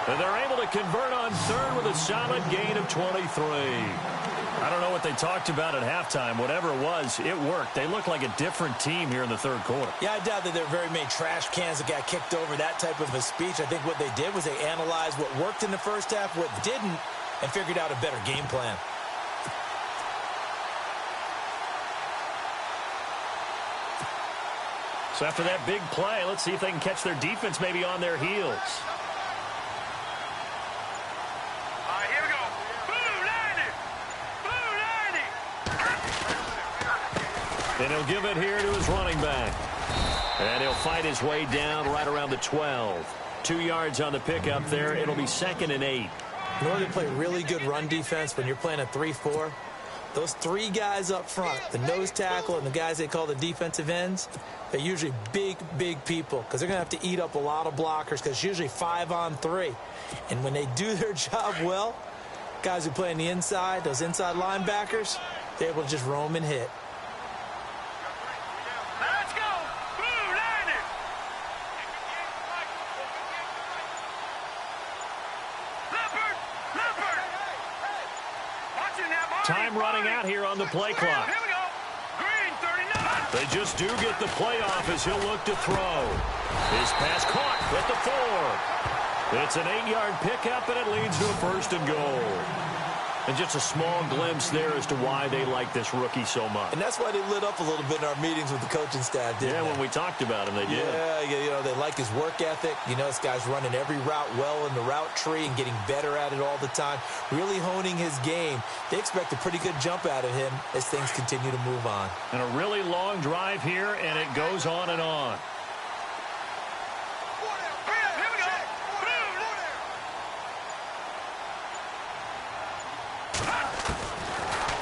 And they're able to convert on third with a solid gain of 23. I don't know what they talked about at halftime. Whatever it was, it worked. They look like a different team here in the third quarter. Yeah, I doubt that there are very many trash cans that got kicked over, that type of a speech. I think what they did was they analyzed what worked in the first half, what didn't, and figured out a better game plan. So after that big play, let's see if they can catch their defense maybe on their heels. All right, here we go. Blue 90. Blue 90. And he'll give it here to his running back. And he'll fight his way down right around the 12. 2 yards on the pickup there. It'll be 2nd and 8. In order to play really good run defense when you're playing a 3-4, those 3 guys up front, the nose tackle and the guys they call the defensive ends, they're usually big, big people because they're going to have to eat up a lot of blockers because it's usually 5 on 3. And when they do their job well, guys who play on the inside, those inside linebackers, they're able to just roam and hit. Let's go. Blue 90. Leopard. Leopard. Watching that ball. Time running out here on the play clock. Here we go. Green 39. They just do get the play off as he'll look to throw. His pass caught at the 4. It's an 8-yard pickup, and it leads to a 1st and goal. And just a small glimpse there as to why they like this rookie so much. And that's why they lit up a little bit in our meetings with the coaching staff, didn't they? Yeah, when we talked about him, they did. Yeah, you know, they like his work ethic. You know, this guy's running every route well in the route tree and getting better at it all the time, really honing his game. They expect a pretty good jump out of him as things continue to move on. And a really long drive here, and it goes on and on.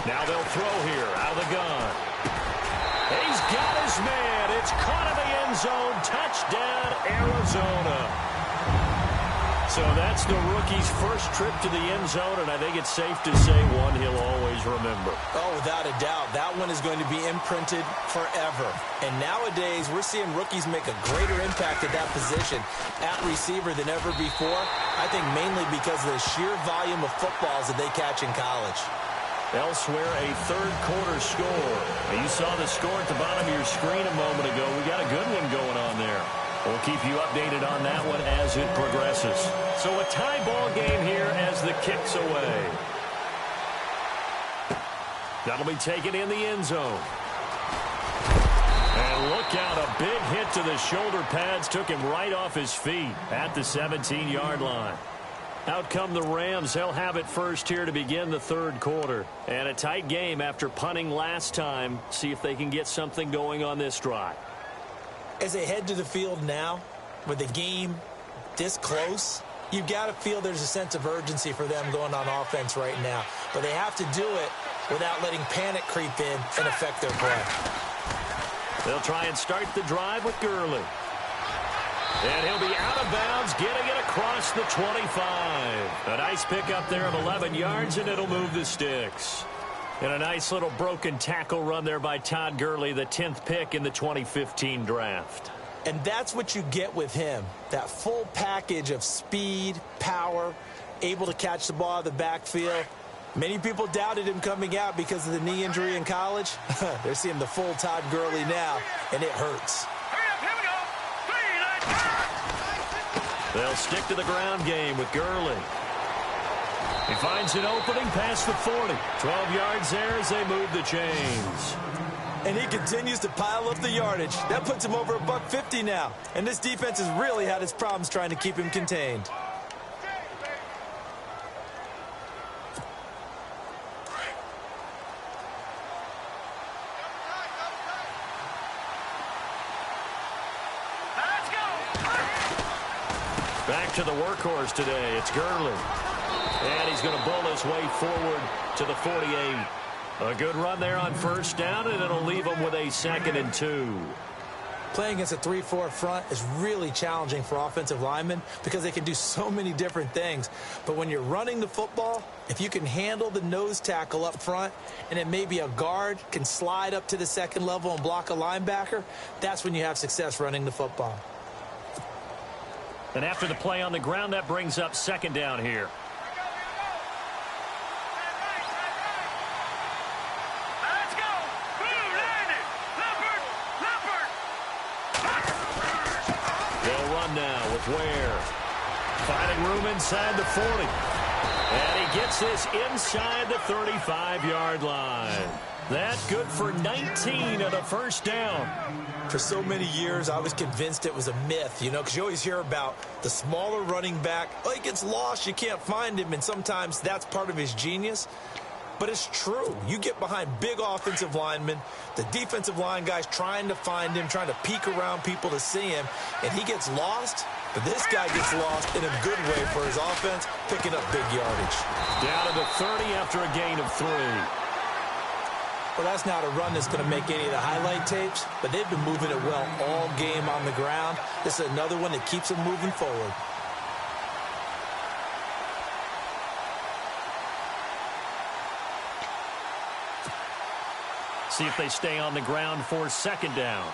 Now they'll throw here out of the gun. He's got his man. It's caught in the end zone. Touchdown, Arizona. So that's the rookie's first trip to the end zone, and I think it's safe to say one he'll always remember. Oh, without a doubt. That one is going to be imprinted forever. And nowadays, we're seeing rookies make a greater impact at that position at receiver than ever before. I think mainly because of the sheer volume of footballs that they catch in college. Elsewhere, a third quarter score. You saw the score at the bottom of your screen a moment ago. We got a good one going on there. We'll keep you updated on that one as it progresses. So a tie ball game here as the kick's away. That'll be taken in the end zone. And look out, a big hit to the shoulder pads took him right off his feet at the 17-yard line. Out come the Rams. They'll have it first here to begin the third quarter. And a tight game after punting last time. See if they can get something going on this drive. As they head to the field now, with the game this close, you've got to feel there's a sense of urgency for them going on offense right now. But they have to do it without letting panic creep in and affect their play. They'll try and start the drive with Gurley. And he'll be out of bounds, getting it across the 25. A nice pickup there of 11 yards, and it'll move the sticks. And a nice little broken tackle run there by Todd Gurley, the 10th pick in the 2015 draft. And that's what you get with him, that full package of speed, power, able to catch the ball out of the backfield. Many people doubted him coming out because of the knee injury in college. They're seeing the full Todd Gurley now, and it hurts. They'll stick to the ground game with Gurley. He finds an opening past the 40. 12 yards there as they move the chains. And he continues to pile up the yardage. That puts him over $150 now. And this defense has really had its problems trying to keep him contained. Back to the workhorse today. It's Gurley. And he's going to bull his way forward to the 48. A good run there on first down, and it'll leave him with a 2nd and 2. Playing against a 3-4 front is really challenging for offensive linemen because they can do so many different things. But when you're running the football, if you can handle the nose tackle up front and then maybe a guard can slide up to the 2nd level and block a linebacker, that's when you have success running the football. And after the play on the ground, that brings up 2nd down here. They'll run now with Ware. Finding room inside the 40. And he gets this inside the 35-yard line. That's good for 19 and a first down. For so many years, I was convinced it was a myth, because you always hear about the smaller running back. Oh, he gets lost, you can't find him, and sometimes that's part of his genius. But it's true. You get behind big offensive linemen, the defensive line guys trying to find him, trying to peek around people to see him, and he gets lost. But this guy gets lost in a good way for his offense, picking up big yardage. Down to the 30 after a gain of 3. Well, that's not a run that's going to make any of the highlight tapes, but they've been moving it well all game on the ground. This is another one that keeps them moving forward. See if they stay on the ground for 2nd down.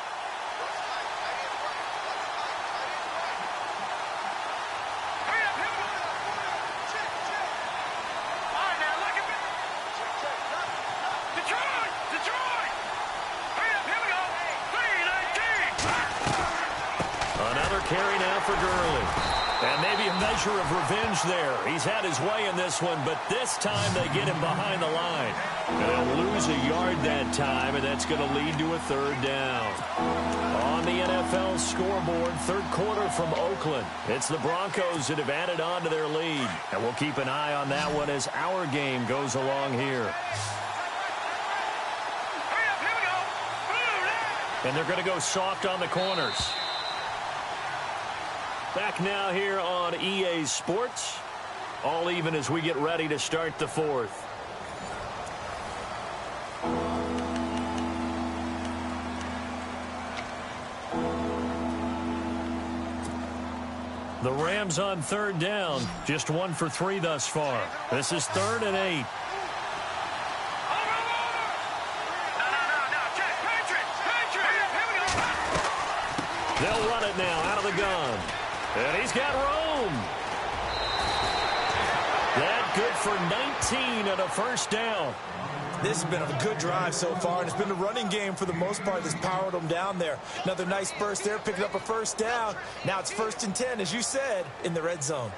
Carry now for Gurley. And maybe a measure of revenge there. He's had his way in this one, but this time they get him behind the line. And they'll lose a yard that time, and that's going to lead to a 3rd down. On the NFL scoreboard, 3rd quarter from Oakland. It's the Broncos that have added on to their lead. And we'll keep an eye on that one as our game goes along here. And they're going to go soft on the corners. Back now here on EA Sports. All even as we get ready to start the 4th. The Rams on 3rd down. Just 1 for 3 thus far. This is 3rd and 8. They'll run it now out of the gun. And he's got room. That good for 19 and a first down. This has been a good drive so far, and it's been a running game for the most part that's powered them down there. Another nice burst there, picking up a first down. Now it's 1st and 10, as you said, in the red zone.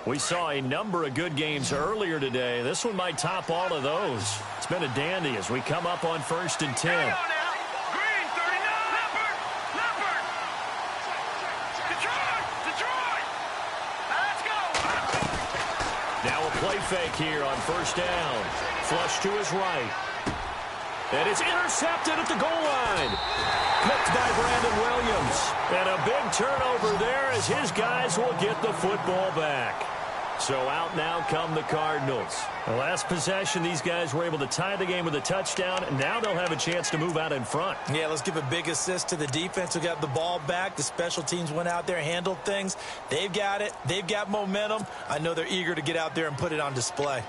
We saw a number of good games earlier today. This one might top all of those. It's been a dandy as we come up on 1st and 10. Now a play fake here on 1st down. Flush to his right. And it's intercepted at the goal line. Picked by Brandon Williams. And a big turnover there as his guys will get the football back. So out now come the Cardinals. The last possession, these guys were able to tie the game with a touchdown, and now they'll have a chance to move out in front. Yeah, let's give a big assist to the defense who got the ball back. The special teams went out there, handled things. They've got it. They've got momentum. I know they're eager to get out there and put it on display.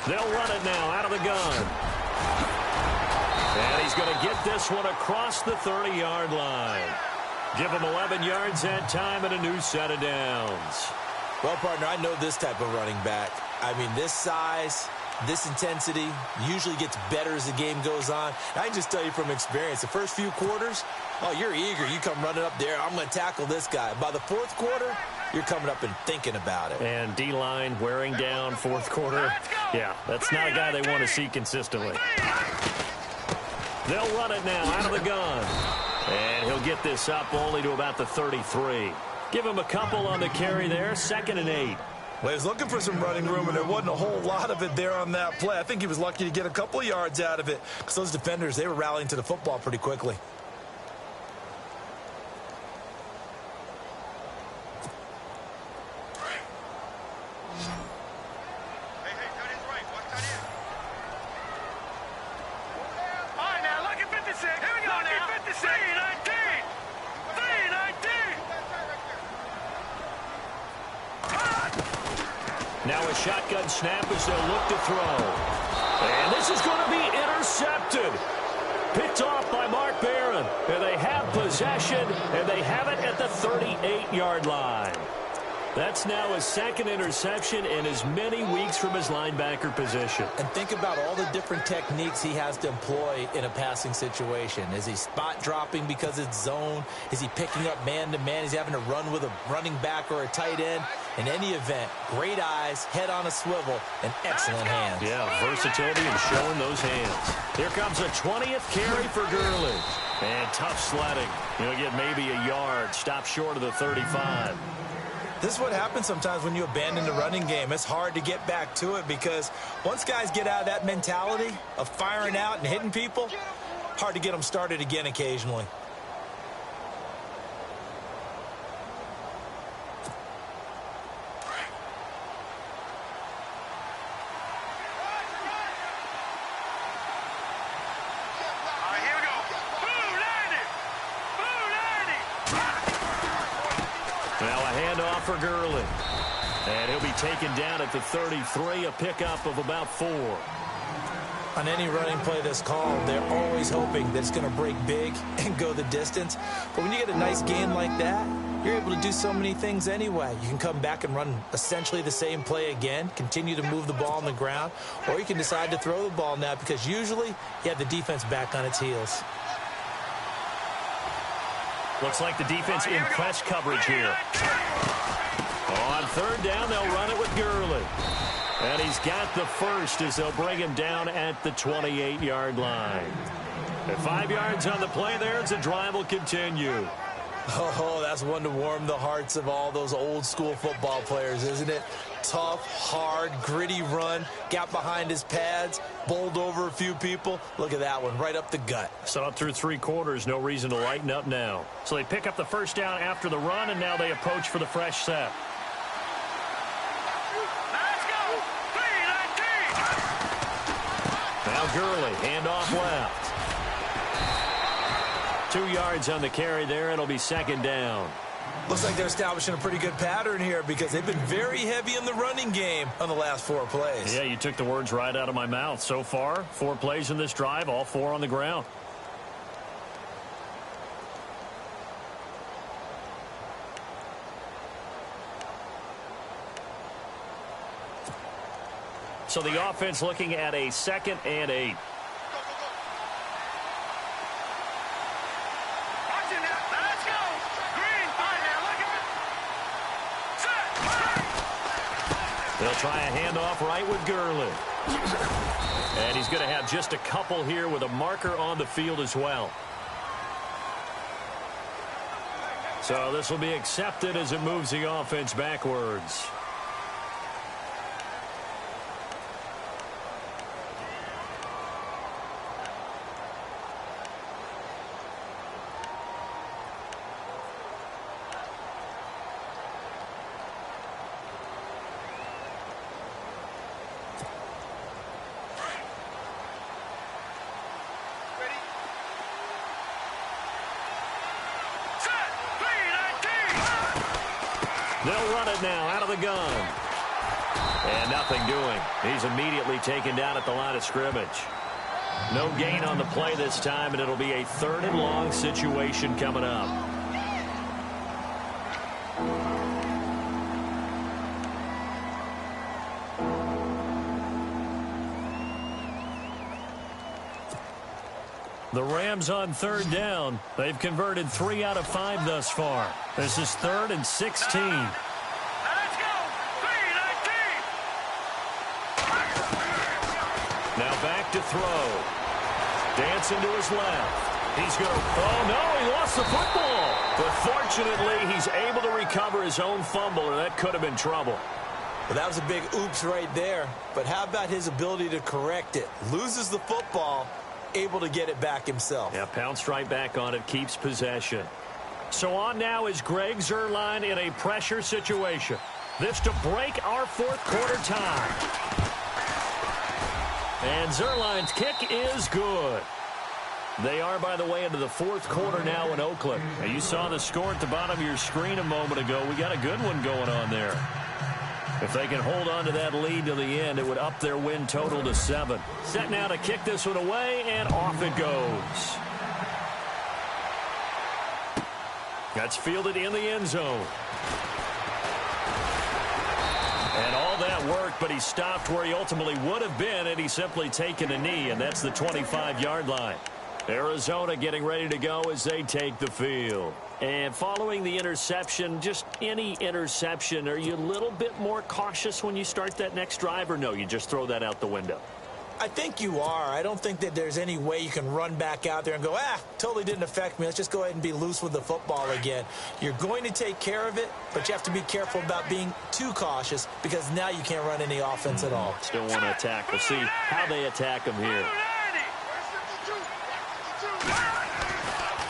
They'll run it now out of the gun. And he's going to get this one across the 30-yard line. Give him 11 yards that time and a new set of downs. Well, partner, I know this type of running back. I mean, this size, this intensity usually gets better as the game goes on. I can just tell you from experience, the first few quarters, oh, you're eager. You come running up there, I'm going to tackle this guy. By the fourth quarter, you're coming up and thinking about it. And D-line wearing down fourth quarter. Yeah, that's not a guy they want to see consistently. They'll run it now out of the gun. And he'll get this up only to about the 33. Give him a couple on the carry there, 2nd and 8. Well, he was looking for some running room, and there wasn't a whole lot of it there on that play. I think he was lucky to get a couple of yards out of it because those defenders, they were rallying to the football pretty quickly. Now a shotgun snap as they'll look to throw. And this is going to be intercepted. Picked off by Mark Barron. And they have possession, and they have it at the 38-yard line. That's now his 2nd interception in as many weeks from his linebacker position. And think about all the different techniques he has to employ in a passing situation. Is he spot dropping because it's zone? Is he picking up man-to-man? Is he having to run with a running back or a tight end? In any event, great eyes, head on a swivel, and excellent hands. Yeah, versatility and showing those hands. Here comes a 20th carry for Gurley. And tough sledding. He'll get maybe a yard. Stop short of the 35. This is what happens sometimes when you abandon the running game. It's hard to get back to it because once guys get out of that mentality of firing out and hitting people, hard to get them started again occasionally. For Gurley. And he'll be taken down at the 33, a pickup of about 4. On any running play that's called, they're always hoping that it's going to break big and go the distance. But when you get a nice gain like that, you're able to do so many things anyway. You can come back and run essentially the same play again, continue to move the ball on the ground, or you can decide to throw the ball now because usually you have the defense back on its heels. Looks like the defense in press coverage here. On 3rd down, they'll run it with Gurley. And he's got the first as they'll bring him down at the 28-yard line. At 5 yards on the play there, as the drive will continue. Oh, that's one to warm the hearts of all those old-school football players, isn't it? Tough, hard, gritty run, got behind his pads, bowled over a few people. Look at that one, right up the gut. So up through 3 quarters, no reason to lighten up now. So they pick up the first down after the run, and now they approach for the fresh set. Let's go! 3-19! Now Gurley, handoff left. 2 yards on the carry there. It'll be 2nd down. Looks like they're establishing a pretty good pattern here because they've been very heavy in the running game on the last 4 plays. Yeah, you took the words right out of my mouth. So far, 4 plays in this drive, all 4 on the ground. So the offense looking at a 2nd and 8. They'll try a handoff right with Gurley. And he's going to have just a couple here with a marker on the field as well. So this will be accepted as it moves the offense backwards. They'll run it now out of the gun. And nothing doing. He's immediately taken down at the line of scrimmage. No gain on the play this time, and it'll be a 3rd and long situation coming up. The Rams on third down. They've converted 3 out of 5 thus far. This is 3rd and 16. Let's go. 3-19. Now back to throw. Dancing to his left. He's going to, oh no, he lost the football. But fortunately, he's able to recover his own fumble, or that could have been trouble. Well, that was a big oops right there. But how about his ability to correct it? Loses the football, able to get it back himself. Yeah, pounced right back on it, keeps possession. So on now is Greg Zuerlein in a pressure situation. This to break our 4th quarter tie. And Zuerlein's kick is good. They are, by the way, into the 4th quarter now in Oakland. Now, you saw the score at the bottom of your screen a moment ago. We got a good one going on there. If they can hold on to that lead to the end, it would up their win total to 7. Set now to kick this one away, and off it goes. That's fielded in the end zone. And all that worked, but he stopped where he ultimately would have been had he simply taken a knee, and that's the 25-yard line. Arizona getting ready to go as they take the field. And following the interception, just any interception, are you a little bit more cautious when you start that next drive, or no, you just throw that out the window? I think you are. I don't think that there's any way you can run back out there and go, totally didn't affect me. Let's just go ahead and be loose with the football again. You're going to take care of it, but you have to be careful about being too cautious because now you can't run any offense at all. Still want to attack. We'll see how they attack him here.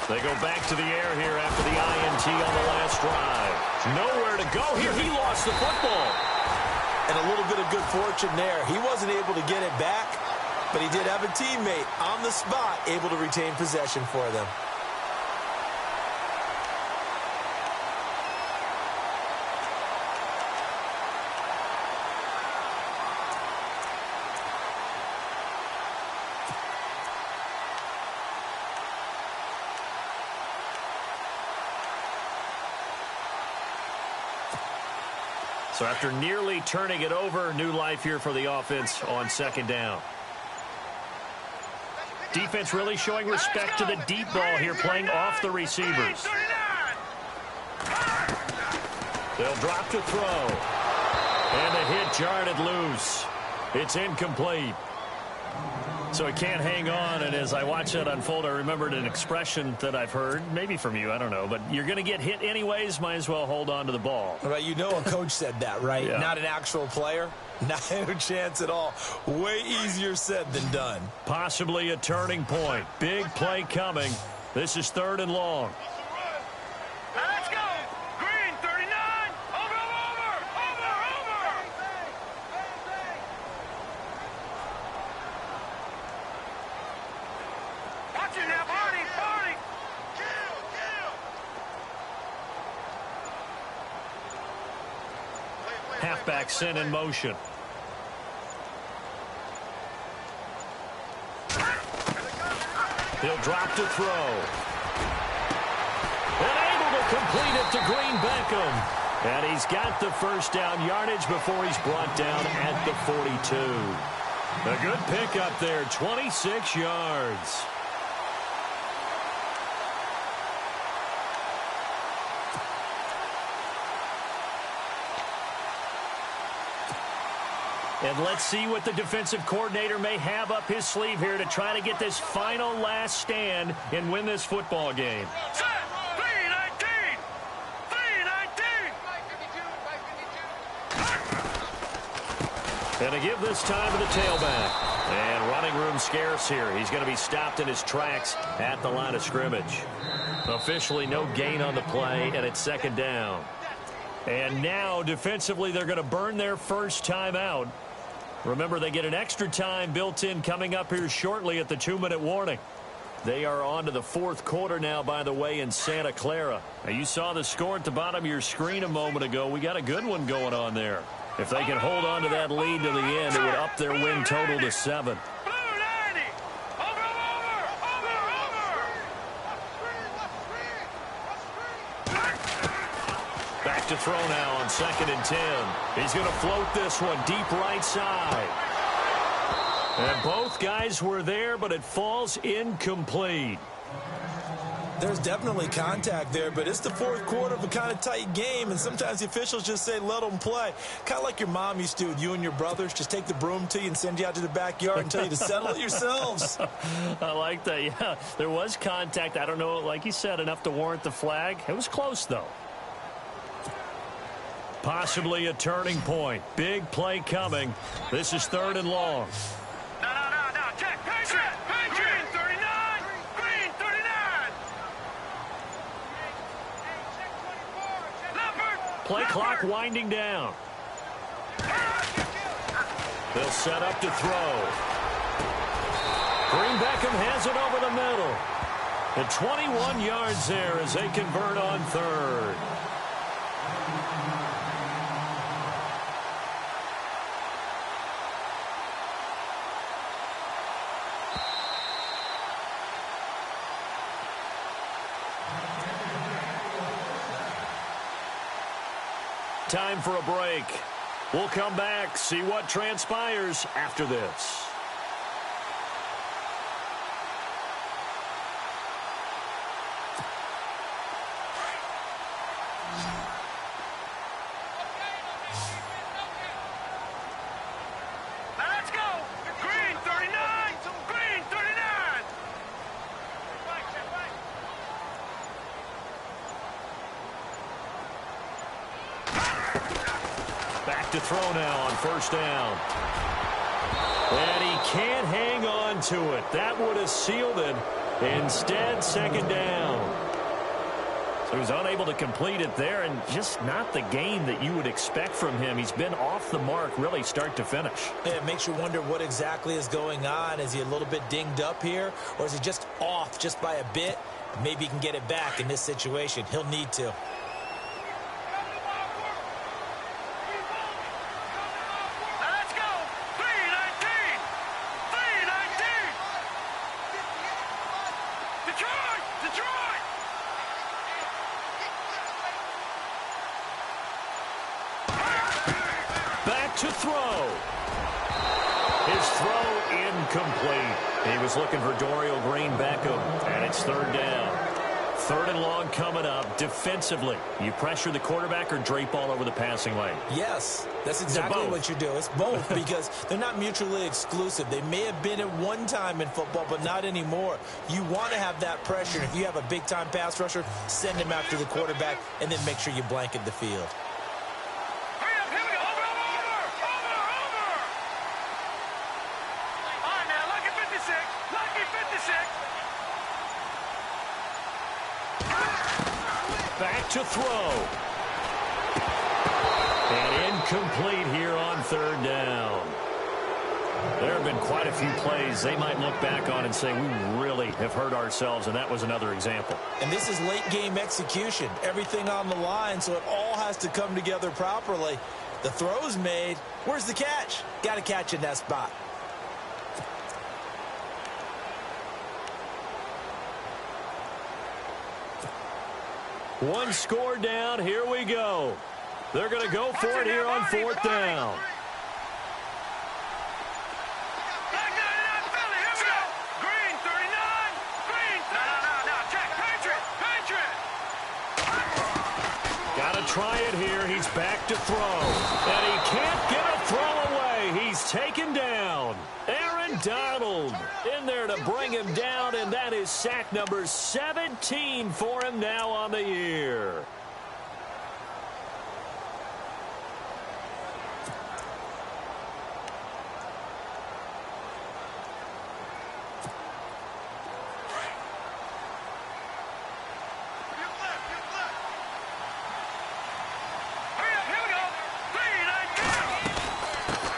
They go back to the air here after the INT on the last drive. Nowhere to go here. He lost the football. And a little bit of good fortune there. He wasn't able to get it back, but he did have a teammate on the spot able to retain possession for them. So after nearly turning it over, new life here for the offense on 2nd down. Defense really showing respect to the deep ball here, playing off the receivers. They'll drop to throw. And the hit jarred it loose. It's incomplete. So he can't hang on, and as I watch that unfold, I remembered an expression that I've heard, maybe from you, I don't know, but you're going to get hit anyways, might as well hold on to the ball. Right, you know a coach said that, right? Yeah. Not an actual player. Not a chance at all. Way easier said than done. Possibly a turning point. Big play coming. This is 3rd and long. Let's go. Green 39. Over. Watch it now, party. Halfback sent in motion. He'll drop to throw. And able to complete it to Green Beckham. And he's got the first down yardage before he's brought down at the 42. A good pickup there, 26 yards. And let's see what the defensive coordinator may have up his sleeve here to try to get this final last stand and win this football game. Set. 3-19. And to give this time to the tailback. And running room scarce here. He's going to be stopped in his tracks at the line of scrimmage. Officially no gain on the play, and it's 2nd down. And now defensively they're going to burn their first timeout. Remember, they get an extra time built in coming up here shortly at the 2-minute warning. They are on to the 4th quarter now, by the way, in Santa Clara. Now, you saw the score at the bottom of your screen a moment ago. We got a good one going on there. If they can hold on to that lead to the end, it would up their win total to 7. Back to throw now on 2nd and 10. He's going to float this one deep right side. And both guys were there, but it falls incomplete. There's definitely contact there, but it's the fourth quarter of a kind of tight game, and sometimes the officials just say, let them play. Kind of like your mom used to with you and your brothers. Just take the broom to you and send you out to the backyard and tell you to settle it yourselves. I like that, yeah. There was contact. I don't know, like you said, enough to warrant the flag. It was close, though. Possibly a turning point. Big play coming. This is 3rd and long. No. Check. Green 39. Green 39. Play clock winding down. They'll set up to throw. Green Beckham has it over the middle. And 21 yards there as they convert on 3rd. Time for a break. We'll come back, see what transpires after this. Let's go. Green 39. Green 39. Back to throw now on 1st down. And he can't hang on to it. That would have sealed it. Instead, 2nd down. So he was unable to complete it there, and just not the game that you would expect from him. He's been off the mark really start to finish. It makes you wonder what exactly is going on. Is he a little bit dinged up here, or is he just off just by a bit? Maybe he can get it back in this situation. He'll need to. Let's go. 319. 319. Detroit. Back to throw. His throw incomplete. He was looking for Dorial Green Beckham, and it's 3rd down. 3rd and long coming up. Defensively, you pressure the quarterback or drape all over the passing lane? Yes, that's exactly what you do. It's both because they're not mutually exclusive. They may have been at one time in football, but not anymore. You want to have that pressure. If you have a big-time pass rusher, send him after the quarterback, and then make sure you blanket the field. Hurry up. Here we go. Over. All right, now, lucky 56. Lucky 56. Back to throw. And incomplete here on 3rd down. There have been quite a few plays they might look back on and say, we really have hurt ourselves, and that was another example. And this is late-game execution. Everything on the line, so it all has to come together properly. The throw's made. Where's the catch? Got to catch in that spot. One score down. Here we go. They're going to go for it here on 4th down. Black 99 Philly. Here we go. Green 39. Green 39. No. Check. Patriot. Got to try it here. He's back to throw. And he can't get a throw away. He's taken down. Aaron Donald in there to bring him down, and that is sack number 17 for him now on the year.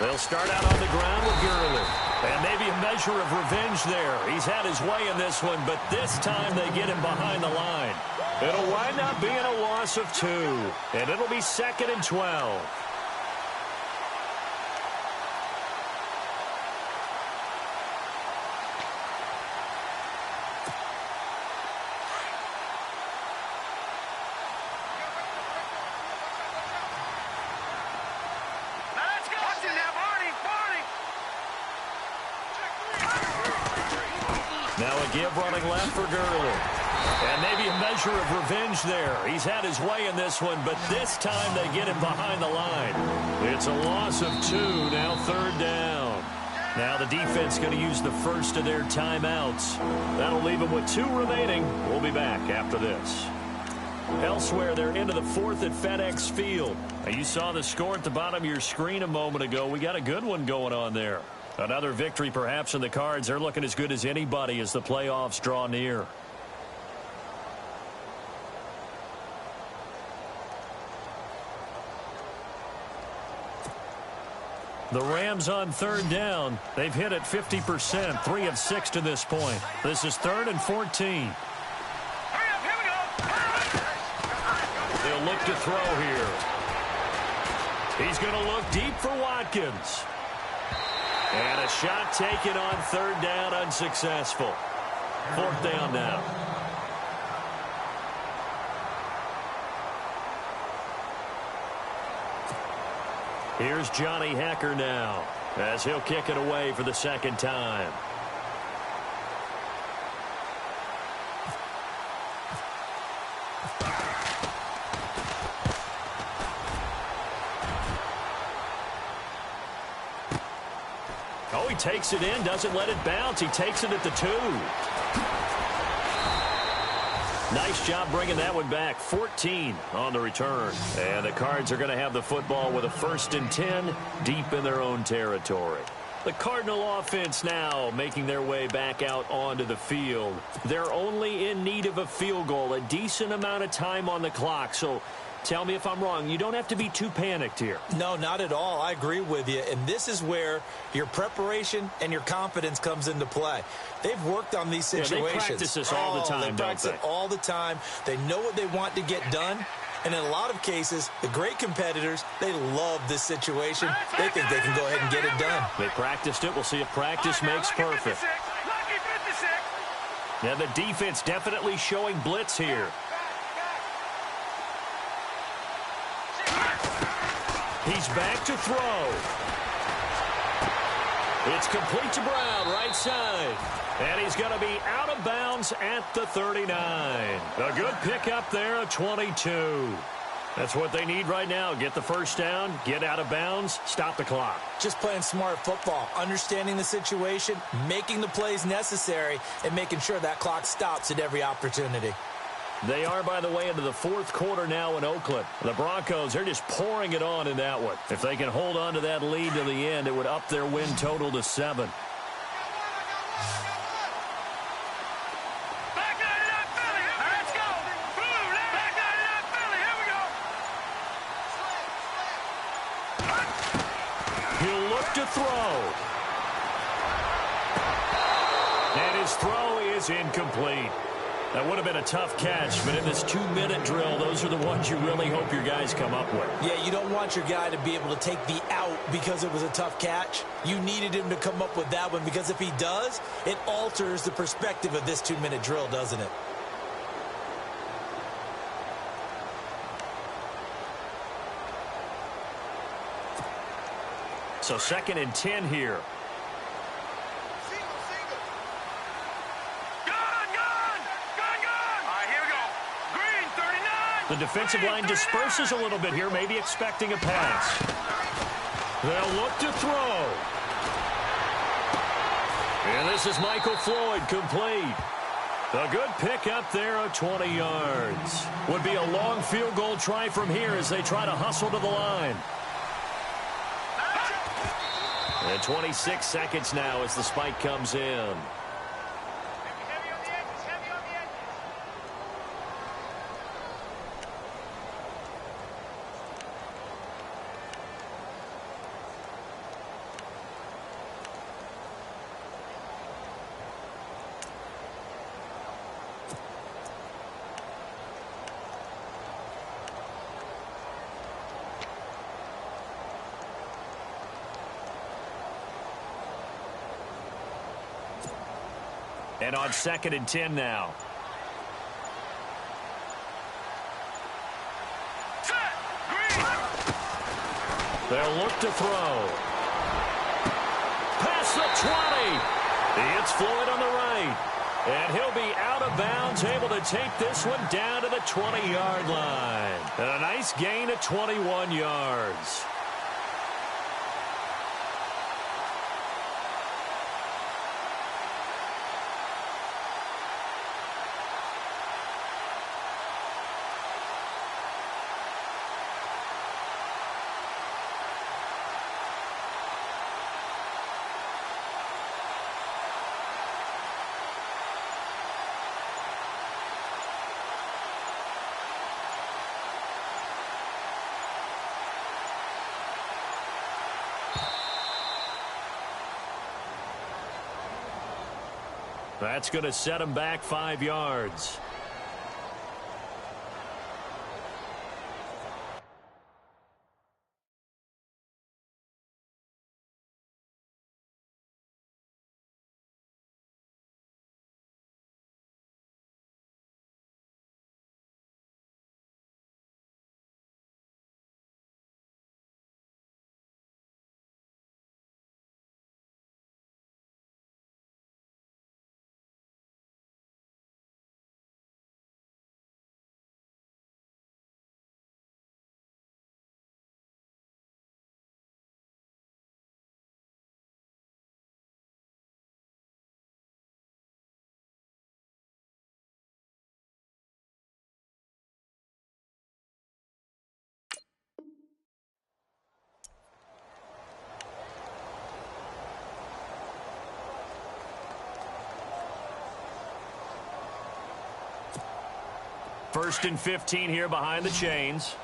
They'll start out on the ground with Gurley. And maybe a measure of revenge there. He's had his way in this one, but this time they get him behind the line. It'll wind up being a loss of 2. And it'll be 2nd and 12. Now a give running left for Gurley. And maybe a measure of revenge there. He's had his way in this one, but this time they get him behind the line. It's a loss of 2, now 3rd down. Now the defense going to use the first of their timeouts. That'll leave them with 2 remaining. We'll be back after this. Elsewhere, they're into the 4th at FedEx Field. Now, you saw the score at the bottom of your screen a moment ago. We got a good one going on there. Another victory perhaps in the cards. They're looking as good as anybody as the playoffs draw near. The Rams on 3rd down. They've hit it 50%, 3 of 6 to this point. This is 3rd and 14. They'll look to throw here. He's going to look deep for Watkins. And a shot taken on 3rd down, unsuccessful. 4th down now. Here's Johnny Hecker now, as he'll kick it away for the 2nd time. Oh, he takes it in, doesn't let it bounce. He takes it at the 2. Nice job bringing that one back. 14 on the return. And the Cards are going to have the football with a 1st and 10 deep in their own territory. The Cardinal offense now making their way back out onto the field. They're only in need of a field goal, a decent amount of time on the clock. So tell me if I'm wrong. You don't have to be too panicked here. No, not at all. I agree with you. And this is where your preparation and your confidence comes into play. They've worked on these situations. Yeah, they practice this all the time, they practice it all the time. They know what they want to get done. And in a lot of cases, the great competitors, they love this situation. They think they can go ahead and get it done. They practiced it. We'll see if practice makes perfect. Yeah, the defense definitely showing blitz here. He's back to throw. It's complete to Brown, right side. And he's going to be out of bounds at the 39. A good pickup there, a 22. That's what they need right now. Get the 1st down, get out of bounds, stop the clock. Just playing smart football, understanding the situation, making the plays necessary, and making sure that clock stops at every opportunity. They are, by the way, into the 4th quarter now in Oakland. The Broncos, they're just pouring it on in that one. If they can hold on to that lead to the end, it would up their win total to 7. He'll look to throw. And his throw is incomplete. That would have been a tough catch, but in this 2-minute drill, those are the ones you really hope your guys come up with. Yeah, you don't want your guy to be able to take the out because it was a tough catch. You needed him to come up with that one because if he does, it alters the perspective of this 2-minute drill, doesn't it? So 2nd and 10 here. The defensive line disperses a little bit here, maybe expecting a pass. They'll look to throw. And this is Michael Floyd, complete. A good pickup there of 20 yards. Would be a long field goal try from here as they try to hustle to the line. And 26 seconds now as the spike comes in. And on 2nd and 10 now. They'll look to throw. Past the 20. It's Floyd on the right. And he'll be out of bounds, able to take this one down to the 20-yard line. And a nice gain of 21 yards. That's going to set him back 5 yards. First and 15 here behind the chains.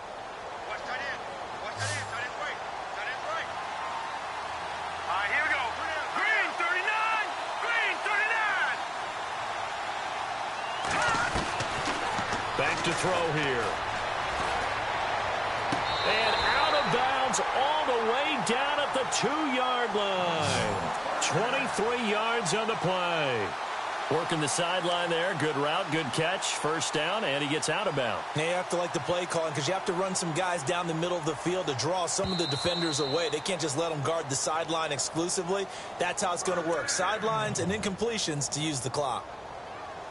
Watch tight end. Watch tight end. Tight end right. Tight end right. All right, here we go. Green 39. Green 39. Back to throw here. And out of bounds all the way down at the 2-yard line. 23 yards on the play. Working the sideline there. Good route, good catch. First down, and he gets out of bounds. Now you have to like the play calling because you have to run some guys down the middle of the field to draw some of the defenders away. They can't just let them guard the sideline exclusively. That's how it's going to work. Sidelines and incompletions to use the clock.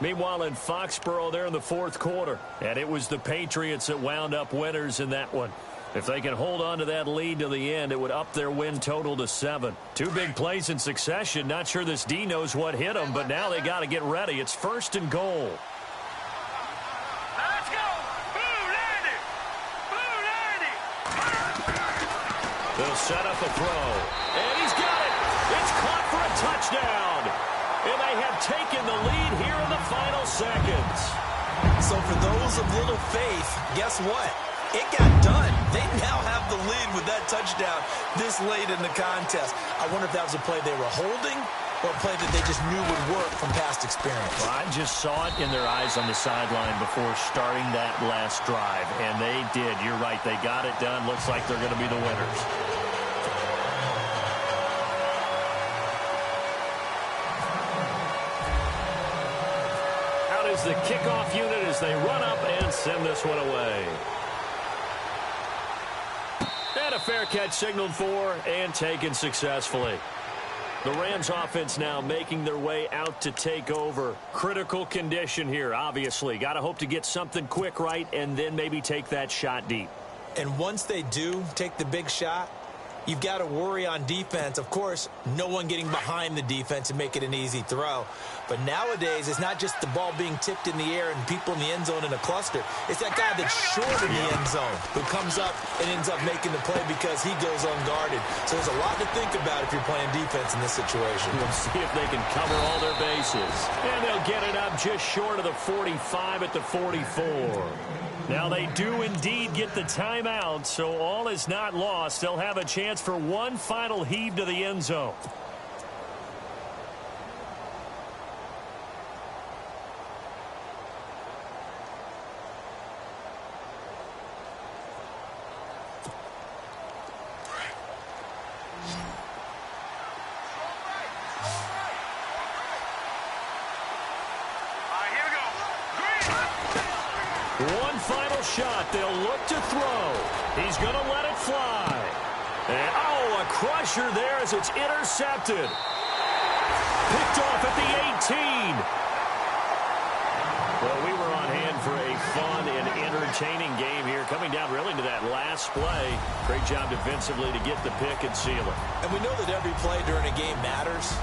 Meanwhile, in Foxborough there in the fourth quarter, and it was the Patriots that wound up winners in that one. If they can hold on to that lead to the end, it would up their win total to 7. 2 big plays in succession. Not sure this D knows what hit them, but now they got to get ready. It's first and goal. Let's go. Blue Landy. Blue Landy. They'll set up a throw. And he's got it. It's caught for a touchdown. And they have taken the lead here in the final seconds. So for those of little faith, guess what? It got done. They now have the lead with that touchdown this late in the contest. I wonder if that was a play they were holding or a play that they just knew would work from past experience. Well, I just saw it in their eyes on the sideline before starting that last drive, and they did. You're right. They got it done. Looks like they're going to be the winners. Out is the kickoff unit as they run up and send this one away. And a fair catch signaled for and taken successfully. The Rams offense now making their way out to take over. Critical condition here, obviously. Got to hope to get something quick right and then maybe take that shot deep. And once they do take the big shot, you've got to worry on defense. Of course, no one getting behind the defense and make it an easy throw. But nowadays, it's not just the ball being tipped in the air and people in the end zone in a cluster. It's that guy that's short in the end zone who comes up and ends up making the play because he goes unguarded. So there's a lot to think about if you're playing defense in this situation. We'll see if they can cover all their bases. And they'll get it up just short of the 45 at the 44. Now they do indeed get the timeout, so all is not lost. They'll have a chance for one final heave to the end zone. One final shot. They'll look to throw. He's going to let it fly. And, oh, a crusher there as it's intercepted. Picked off at the 18. Well, we were on hand for a fun and entertaining game here, coming down really to that last play. Great job defensively to get the pick and seal it. And we know that every play during a game matters.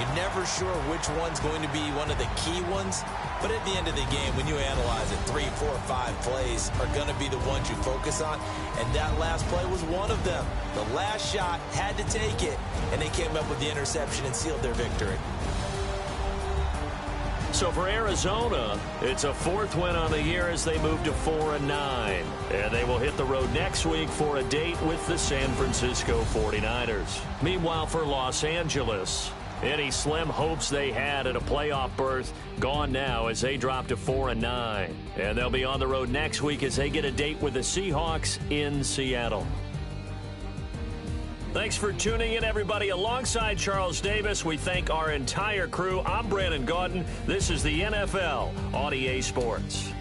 You're never sure which one's going to be one of the key ones. But at the end of the game, when you analyze it, 3, 4, 5 plays are going to be the ones you focus on. And that last play was one of them. The last shot had to take it, and they came up with the interception and sealed their victory. So for Arizona, it's a 4th win on the year as they move to 4-9. And they will hit the road next week for a date with the San Francisco 49ers. Meanwhile, for Los Angeles, any slim hopes they had at a playoff berth gone now as they drop to 4-9. And they'll be on the road next week as they get a date with the Seahawks in Seattle. Thanks for tuning in, everybody. Alongside Charles Davis, we thank our entire crew. I'm Brandon Gaudin. This is the NFL on EA Sports.